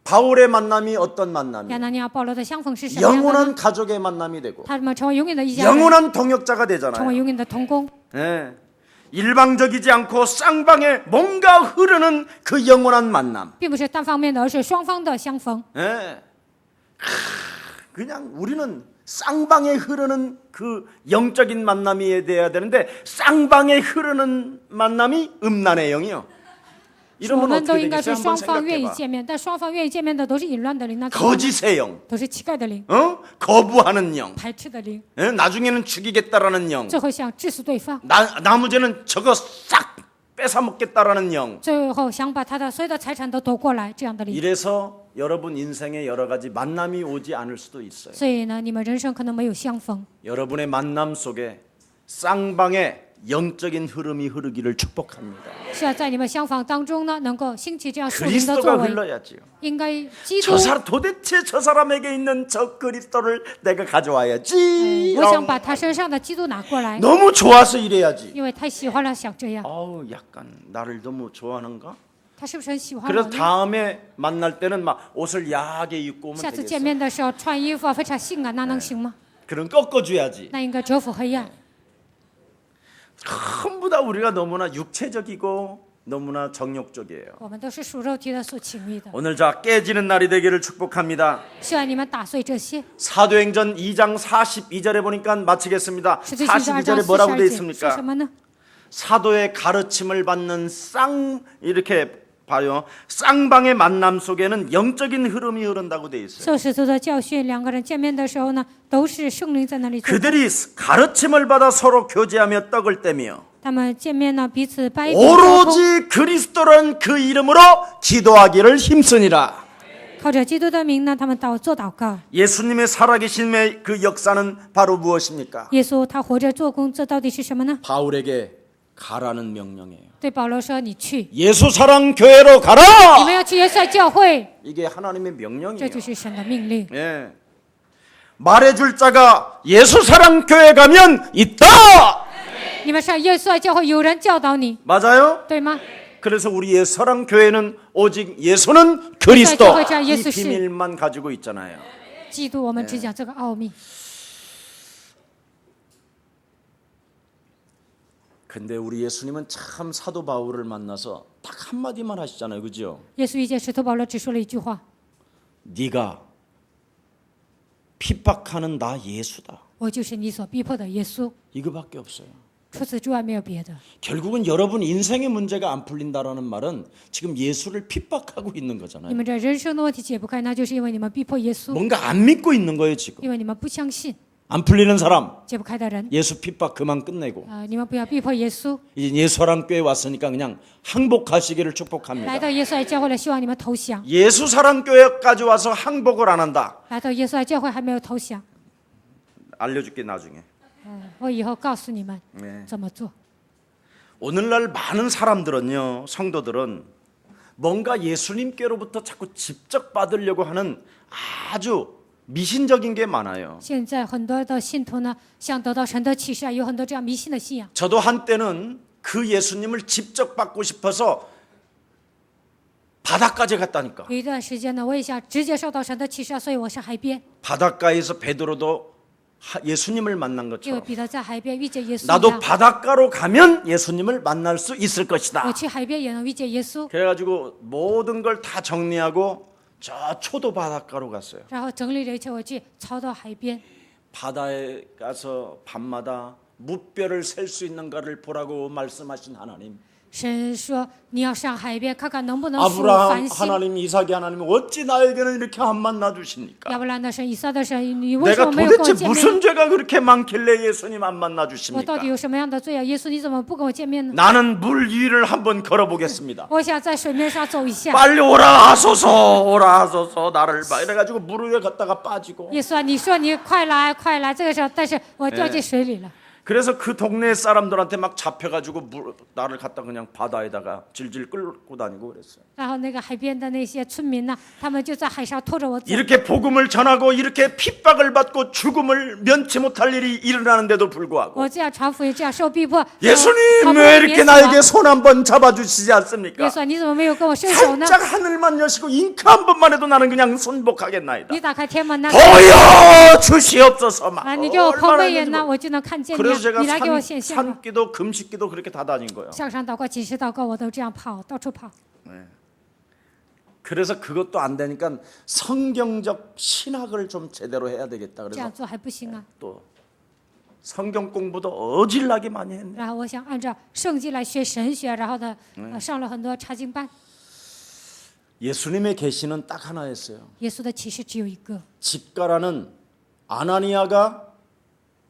[SPEAKER 1] 바울의 만남이 어떤 만남이에요?
[SPEAKER 2] 亚拿尼亚、保罗的相逢是什么样的
[SPEAKER 1] 영원한
[SPEAKER 2] 呢？
[SPEAKER 1] 가족의 만남이 되고
[SPEAKER 2] 他们成为永远的一家人，
[SPEAKER 1] 영원한 동역자가
[SPEAKER 2] 成为
[SPEAKER 1] 되잖아요.
[SPEAKER 2] 永远的同工。
[SPEAKER 1] 예. 일방적이지 않고 쌍방에 뭔가 흐르는 그 영원한 만남.
[SPEAKER 2] 并不是单方面的，而是双方的相逢。
[SPEAKER 1] 예. 그냥 우리는 쌍방에 흐르는 그 영적인 만남이 돼야 되는데 쌍방에 흐르는 만남이 음란의 영이요.
[SPEAKER 2] 我
[SPEAKER 1] 이러면
[SPEAKER 2] 们都
[SPEAKER 1] 어떻게
[SPEAKER 2] 应该是
[SPEAKER 1] 되겠어요?
[SPEAKER 2] 双
[SPEAKER 1] 한번
[SPEAKER 2] 方愿意
[SPEAKER 1] 생각해봐.
[SPEAKER 2] 见面，但双方愿意见面的都是淫乱的灵，那怎么办
[SPEAKER 1] 거짓의 영,
[SPEAKER 2] 都是乞丐的灵，
[SPEAKER 1] 거부하는 영,
[SPEAKER 2] 排斥的灵，
[SPEAKER 1] 예? 나중에는 죽이겠다라는 영,
[SPEAKER 2] 最后想致死对方，
[SPEAKER 1] 나머지는 저거 싹 뺏어 먹겠다라는 영.
[SPEAKER 2] 最后想把他的所有的财产都夺过来，这样的灵。
[SPEAKER 1] 이래서 여러분 인생에 여러 가지 만남이 오지 않을 수도 있어요.
[SPEAKER 2] 所以呢，你们人生可能没有相逢，
[SPEAKER 1] 여러분의 만남 속에 쌍방의 영적인 흐름이 흐르기를 축복합니다.
[SPEAKER 2] 是要在你们相逢当中呢，能够兴起这样属灵的作
[SPEAKER 1] 그리스도가
[SPEAKER 2] 为。
[SPEAKER 1] 흘러야지요.
[SPEAKER 2] 应该基督，
[SPEAKER 1] 도대체 저 사람에게 있는 저 그리스도를 내가 가져와야지.
[SPEAKER 2] 我想把他身上的基督拿过来，
[SPEAKER 1] 너무 좋아서 이래야지.
[SPEAKER 2] 因为太喜欢了，想这样。
[SPEAKER 1] 아우 약간 나를 너무 좋아하는가?
[SPEAKER 2] 他是不是很喜欢我
[SPEAKER 1] 그래서
[SPEAKER 2] 呢？
[SPEAKER 1] 다음에 만날 때는 막 옷을 야하게 입고 오면
[SPEAKER 2] 下次见
[SPEAKER 1] 되겠어.
[SPEAKER 2] 面的时候穿衣服啊非常性感，那能行吗？
[SPEAKER 1] 그럼 꺾어줘야지.
[SPEAKER 2] 那应该折服黑暗。
[SPEAKER 1] 전부 다 우리가 너무나 육체적이고 너무나 정욕적이에요.
[SPEAKER 2] 我们都是属肉体的、属情欲的。
[SPEAKER 1] 오늘 자 깨지는 날이 되기를 축복합니다.
[SPEAKER 2] 希望你们打碎这些。
[SPEAKER 1] 사도행전 2장 42절에 보니까 마치겠습니다.
[SPEAKER 2] 使徒行传2章
[SPEAKER 1] 42절에 뭐라고
[SPEAKER 2] 42
[SPEAKER 1] 되어
[SPEAKER 2] 节是
[SPEAKER 1] 있습니까?
[SPEAKER 2] 什么呢？
[SPEAKER 1] 사도의 가르침을 받는 이렇게 봐요. 쌍방의 만남 속에는 영적인 흐름이 흐른다고 되어 있어요.
[SPEAKER 2] 受使徒的教训，两个人见面的时候呢，都是圣灵在那里做。
[SPEAKER 1] 그들이 가르침을 받아 서로 교제하며 떡을 떼며
[SPEAKER 2] 他们见面呢，彼此掰饼交通，
[SPEAKER 1] 오로지 그리스도라는 그 이름으로 기도하기를 힘쓰니라.
[SPEAKER 2] 靠着基督的名呢，他们做祷告。
[SPEAKER 1] 예수님의 살아계심의 그 역사는 바로 무엇입니까?
[SPEAKER 2] 耶稣他活着做工，这到底是什么呢？
[SPEAKER 1] 바울에게 가라는 명령이에요.
[SPEAKER 2] 对保罗说：“你去，
[SPEAKER 1] 예수 사랑 교회로
[SPEAKER 2] 你
[SPEAKER 1] 가라.
[SPEAKER 2] 们要去耶稣爱教会。
[SPEAKER 1] 이게 하나님의
[SPEAKER 2] 这
[SPEAKER 1] 명령이에요.
[SPEAKER 2] 就是神的命令。
[SPEAKER 1] 예. 말해줄 자가 예수 사랑 교회 가면 있다.
[SPEAKER 2] 你们上耶稣爱教会，有人教导你，
[SPEAKER 1] 맞아요?
[SPEAKER 2] 对吗？
[SPEAKER 1] 그래서 우리의 사랑 교회는 오직 예수는 그리스도 이 비밀만 가지고 있잖아요.
[SPEAKER 2] 基督，我们只讲这个奥秘。
[SPEAKER 1] 근데 우리 예수님은 참 사도 바울을 만나서 딱 한마디만 하시잖아요. 그죠?
[SPEAKER 2] 耶稣遇见使徒保罗，只说了一句话
[SPEAKER 1] 네가 핍박하는 나 예수다.
[SPEAKER 2] 我就是你所逼迫的耶稣，
[SPEAKER 1] 이거밖에 없어요.
[SPEAKER 2] 除此之外没有别的。
[SPEAKER 1] 결국은 여러분 인생의 문제가 안 풀린다라는 말은 지금 예수를 핍박하고 있는
[SPEAKER 2] 你
[SPEAKER 1] 거잖아요.
[SPEAKER 2] 们这人生的问题解不开，那就是因为你们逼迫耶稣，
[SPEAKER 1] 뭔가 안 믿고 있는 거예요 지금.
[SPEAKER 2] 因为你们不相信。
[SPEAKER 1] 안 풀리는 사람
[SPEAKER 2] 解不开的人，
[SPEAKER 1] 예수 핍박 그만 끝내고
[SPEAKER 2] 你们不要逼迫耶稣。
[SPEAKER 1] 이제 예수랑 교회 왔으니까 그냥 항복하시기를 축복합니다.
[SPEAKER 2] 来到耶稣爱教会了，希望你们投降。
[SPEAKER 1] 예수 사랑 교회까지 와서 항복을 안 한다.
[SPEAKER 2] 来到耶稣爱教会还没有投降，
[SPEAKER 1] 알려줄게 나중에.
[SPEAKER 2] 我以后告诉你们
[SPEAKER 1] 네.
[SPEAKER 2] 怎么做。
[SPEAKER 1] 오늘날 많은 사람들은요, 성도들은 뭔가 예수님께로부터 자꾸 직접 받으려고 하는 아주 미신적인 게 많아요.
[SPEAKER 2] 现在很多的信徒呢，想得到神的启示，有很多这样迷信的信仰。
[SPEAKER 1] 저도 한때는 그 예수님을 직접 받고 싶어서 바다까지 갔다니까.
[SPEAKER 2] 有一段时间呢，我也想直接受到神的启示，所以我是海边，
[SPEAKER 1] 바닷가에서 베드로도 예수님을 만난
[SPEAKER 2] 因为
[SPEAKER 1] 것처럼
[SPEAKER 2] 彼得在海边遇见耶稣一
[SPEAKER 1] 나도
[SPEAKER 2] 样，
[SPEAKER 1] 바닷가로 가면 예수님을 만날 수 있을
[SPEAKER 2] 我
[SPEAKER 1] 것이다.
[SPEAKER 2] 去海边也能遇见耶稣。
[SPEAKER 1] 그래가지고 모든 걸 다 정리하고 저 초도 바닷가로 갔어요.
[SPEAKER 2] 然后整理了一切，我去抄到海边，
[SPEAKER 1] 바다에 가서 밤마다 무뼈를 셀 수 있는가를 보라고 말씀하신 하나님.
[SPEAKER 2] 神说你要上海边看看能不能数
[SPEAKER 1] 아브라함
[SPEAKER 2] 繁星。
[SPEAKER 1] 하나님, 이삭이 하나님, 어찌 나에게는 이렇게 안 만나 주십니까?
[SPEAKER 2] 亚伯兰的神、以撒的神，你为什
[SPEAKER 1] 내가
[SPEAKER 2] 么没有跟我
[SPEAKER 1] 도대체
[SPEAKER 2] 见面？
[SPEAKER 1] 무슨 죄가 그렇게 많길래 예수님 안 만나
[SPEAKER 2] 我
[SPEAKER 1] 주십니까?
[SPEAKER 2] 到底有什么样的罪啊？耶稣，你怎么不跟我见面呢？
[SPEAKER 1] 나는 물 위를 한번 걸어보겠습니다.
[SPEAKER 2] 我想在水面上走一下。
[SPEAKER 1] 빨리 오라 하소서, 오라 하소서, 나를 봐. 이래가지고 물 위에 갔다가 빠지고.
[SPEAKER 2] 耶稣啊，你说你快来快来，这个时候，但是我掉进水里了。
[SPEAKER 1] 그래서 그 동네 사람들한테 막 잡혀가지고 나를 갖다 그냥 바다에다가 질질 끌고 다니고 그랬어요.
[SPEAKER 2] 然后那个海边的那些村民呢，他们就在海上拖着我走。
[SPEAKER 1] 이렇게 복음을 전하고 이렇게 핍박을 받고 죽음을 면치 못할 일이 일어나는데도 불구하고
[SPEAKER 2] 我这样传福音，这样受逼迫，
[SPEAKER 1] 예수님
[SPEAKER 2] 好不
[SPEAKER 1] 왜
[SPEAKER 2] 容易
[SPEAKER 1] 이렇게
[SPEAKER 2] 免死亡
[SPEAKER 1] 나에게 손 한번 잡아주시지 않습니까?
[SPEAKER 2] 耶稣啊，你怎么没有跟我伸手呢？
[SPEAKER 1] 살짝 하늘만 여시고 잉크 한 번만 해도 나는 그냥 순복하겠나이다.
[SPEAKER 2] 你打开天门呢？
[SPEAKER 1] 보여 주시옵소서. 막
[SPEAKER 2] 啊，你给我
[SPEAKER 1] 얼마나
[SPEAKER 2] 抛媚眼呢，
[SPEAKER 1] 했는지
[SPEAKER 2] 我就能看见你
[SPEAKER 1] 그래서
[SPEAKER 2] 啊。
[SPEAKER 1] 제가
[SPEAKER 2] 你来给我显现吧。
[SPEAKER 1] 산기도 금식기도 그렇게 다 다닌 거예요.
[SPEAKER 2] 向上祷告、几时祷告，我都这样跑，到处跑。
[SPEAKER 1] 그래서 그것도 안 되니까 성경적 신학을 좀 제대로 해야 되겠다.
[SPEAKER 2] 这
[SPEAKER 1] 그래서
[SPEAKER 2] 样做还不行啊。
[SPEAKER 1] 또 성경 공부도 어질나게 많이 했네.
[SPEAKER 2] 然后我想按照圣经来学神学，然后呢，上了很多查经班。
[SPEAKER 1] 예수님의 계시는 딱 하나였어요.
[SPEAKER 2] 耶稣的启示只有一个，
[SPEAKER 1] 집가라는 아나니아가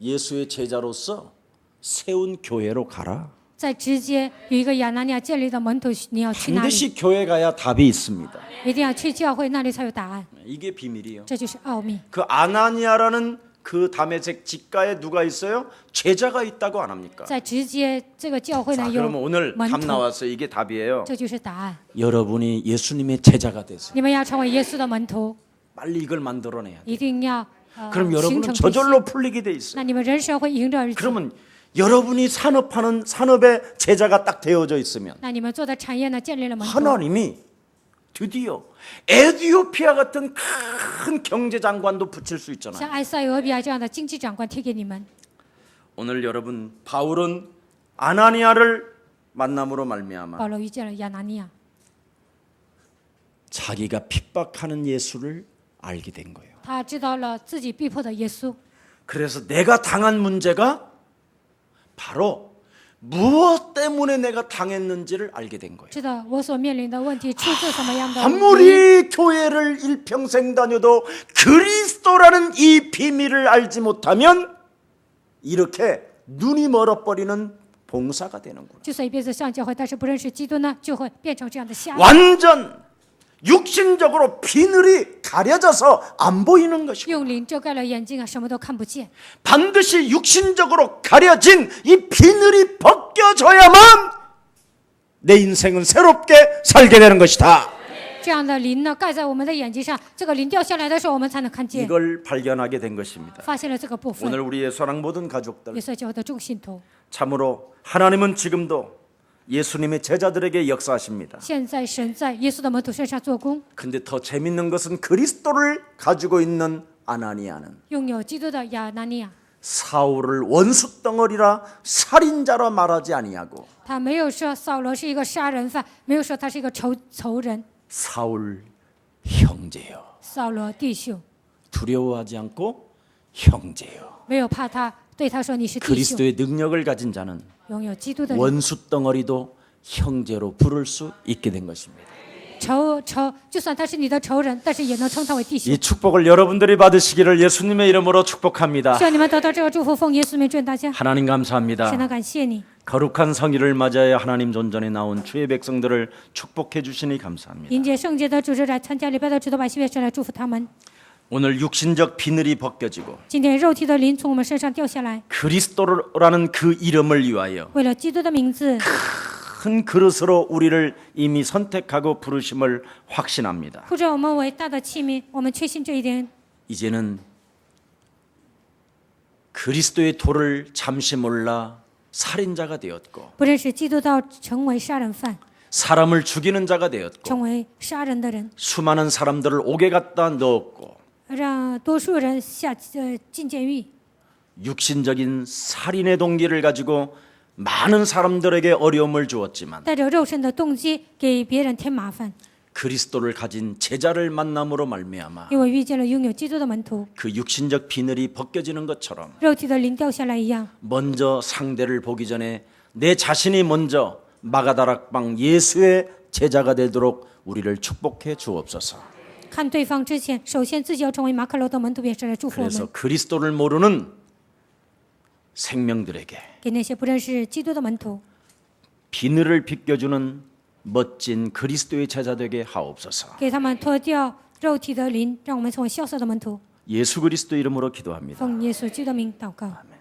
[SPEAKER 1] 예수의 제자로서 세운 교회로 가라.
[SPEAKER 2] 在直接有一个亚拿尼亚建立的门徒，你要去哪里？
[SPEAKER 1] 반드시 교회 가야 답이 있습니다.
[SPEAKER 2] 一定要去教会，那里才有答案。
[SPEAKER 1] 이게 비밀이에요.
[SPEAKER 2] 这就是奥秘。
[SPEAKER 1] 그 아나니아라는 그 다메섹 집가에 누가 있어요? 제자가 있다고 안 합니까?
[SPEAKER 2] 在直接这个教会
[SPEAKER 1] 자,
[SPEAKER 2] 呢有
[SPEAKER 1] 그러면 오늘
[SPEAKER 2] 门
[SPEAKER 1] 답
[SPEAKER 2] 徒，
[SPEAKER 1] 나왔어요. 이게 답이에요.
[SPEAKER 2] 这就是答案。
[SPEAKER 1] 여러분이 예수님의 제자가 되세요.
[SPEAKER 2] 你们要成为耶稣的门徒，
[SPEAKER 1] 빨리 이걸 만들어내야 돼.
[SPEAKER 2] 一定要
[SPEAKER 1] 그럼
[SPEAKER 2] 形
[SPEAKER 1] 여러분은
[SPEAKER 2] 成这些。
[SPEAKER 1] 저절로 풀리게 돼 있어요.
[SPEAKER 2] 那你们人生会迎刃而解。
[SPEAKER 1] 그러면 여러분이 산업하는 산업의 제자가 딱 되어져 있으면
[SPEAKER 2] 那你们做的产业呢，建立了门徒。
[SPEAKER 1] 하나님이 드디어 에티오피아 같은 큰 경제 장관도 붙일 수 있잖아요.
[SPEAKER 2] 像埃塞俄比亚这样的经济长官贴给你们。
[SPEAKER 1] 오늘 여러분 바울은 아나니아를 만남으로 말미암아
[SPEAKER 2] 保罗遇见了亚拿尼亚，
[SPEAKER 1] 자기가 핍박하는 예수를 알게 된 거예요.
[SPEAKER 2] 他知道了自己逼迫的耶稣，
[SPEAKER 1] 그래서 내가 당한 문제가 바로 무엇 때문에 내가 당했는지를 알게 된 거예요.
[SPEAKER 2] 知道我所面临的问题出自什么样的原因。
[SPEAKER 1] 아무리 교회를 일평생 다녀도 그리스도라는 이 비밀을 알지 못하면 이렇게 눈이 멀어버리는 봉사가 되는구나.
[SPEAKER 2] 就算一辈子上教会，但是不认识基督呢，就会变成这样的瞎子，
[SPEAKER 1] 완전 육신적으로 비늘이 가려져서 안 보이는 것이고
[SPEAKER 2] 用灵遮盖了眼睛啊，什么都看不见。
[SPEAKER 1] 반드시 육신적으로 가려진 이 비늘이 벗겨져야만 내 인생은 새롭게 살게 되는 것이다.
[SPEAKER 2] 这样的灵呢，盖在我们的眼睛上，这个灵掉下来的时候，我们才能看见。
[SPEAKER 1] 이걸 발견하게 된 것입니다.
[SPEAKER 2] 发现了这个部分，
[SPEAKER 1] 오늘 우리의 사랑 모든 가족들
[SPEAKER 2] 也是教会的众信徒。
[SPEAKER 1] 참으로 하나님은 지금도 예수님의 제자들에게 역사하십니다.
[SPEAKER 2] 现在神在耶稣的门徒身上做工，
[SPEAKER 1] 근데 더 재밌는 것은 그리스도를 가지고 있는 아나니아는
[SPEAKER 2] 拥有基督的亚拿尼亚，
[SPEAKER 1] 사울을 원수 덩어리라 살인자라 말하지 아니하고
[SPEAKER 2] 他没有说扫罗是一个杀人犯，没有说他是一个仇人，
[SPEAKER 1] 사울 형제요.
[SPEAKER 2] 扫罗弟兄，
[SPEAKER 1] 두려워하지 않고 형제요.
[SPEAKER 2] 没有怕他，对他说你是弟兄。
[SPEAKER 1] 그리스도의 능력을 가진 자는
[SPEAKER 2] 拥有基督的人，
[SPEAKER 1] 원수 덩어리도 형제로 부를 수 있게 된 것입니다.
[SPEAKER 2] 就算他是你的仇人，但是也能称他为弟兄
[SPEAKER 1] 이 。 축복을 여러분들이 받으시기를 예수님의 이름으로 축복합니다.
[SPEAKER 2] 希望你们得到这个祝福，奉耶稣名祝愿大家。
[SPEAKER 1] 하나님 감사합니다.
[SPEAKER 2] 神啊，感谢你，
[SPEAKER 1] 거룩한 성일을 맞이하여 하나님 존전에 나온 주의 백성들을 축복해 주시니 감사합니다.
[SPEAKER 2] 迎接圣洁的主日来参加礼拜的指导百姓，神来祝福他们。
[SPEAKER 1] 오늘 육신적 비늘이 벗겨지고
[SPEAKER 2] 今天肉体的灵从我们身上掉下来，
[SPEAKER 1] 그리스도라는 그 이름을 위하여
[SPEAKER 2] 为了基督的名字，
[SPEAKER 1] 큰 그릇으로 우리를 이미 선택하고 부르심을 확신합니다.
[SPEAKER 2] 呼召我们伟大的器皿，我们确信这一点。
[SPEAKER 1] 이제는 그리스도의 도를 잠시 몰라 살인자가 되었고
[SPEAKER 2] 不认识基督道，成为杀人犯，
[SPEAKER 1] 사람을 죽이는 자가 되었고
[SPEAKER 2] 成为杀人的人，
[SPEAKER 1] 수많은 사람들을 옥에 갖다 넣었고
[SPEAKER 2] 让多数人进监狱，
[SPEAKER 1] 육신적인 살인의 동기를 가지고 많은 사람들에게 어려움을 주었지만
[SPEAKER 2] 带着肉身的动机给别人添麻烦。
[SPEAKER 1] 그리스도를 가진 제자를 만남으로 말미암아
[SPEAKER 2] 因为遇见了拥有基督的门徒，
[SPEAKER 1] 그 육신적 비늘이 벗겨지는 것처럼
[SPEAKER 2] 肉体的灵掉下来一样，
[SPEAKER 1] 먼저 상대를 보기 전에 내 자신이 먼저 마가다락방 예수의 제자가 되도록 우리를 축복해 주옵소서.
[SPEAKER 2] 看对方之前，首先自己要成为马可楼的门徒，便是来祝福我
[SPEAKER 1] 그래서
[SPEAKER 2] 们。
[SPEAKER 1] 그리스도를 모르는 생명들에게
[SPEAKER 2] 给那些不认识基督的门徒，
[SPEAKER 1] 비늘을 벗겨주는 멋진 그리스도의 제자 되게 하옵소서.
[SPEAKER 2] 给他们脱掉肉体的灵，让我们成为潇洒的门徒。
[SPEAKER 1] 예수 그리스도 이름으로 기도합니다.
[SPEAKER 2] 奉耶稣基督的名祷告。
[SPEAKER 1] 아멘.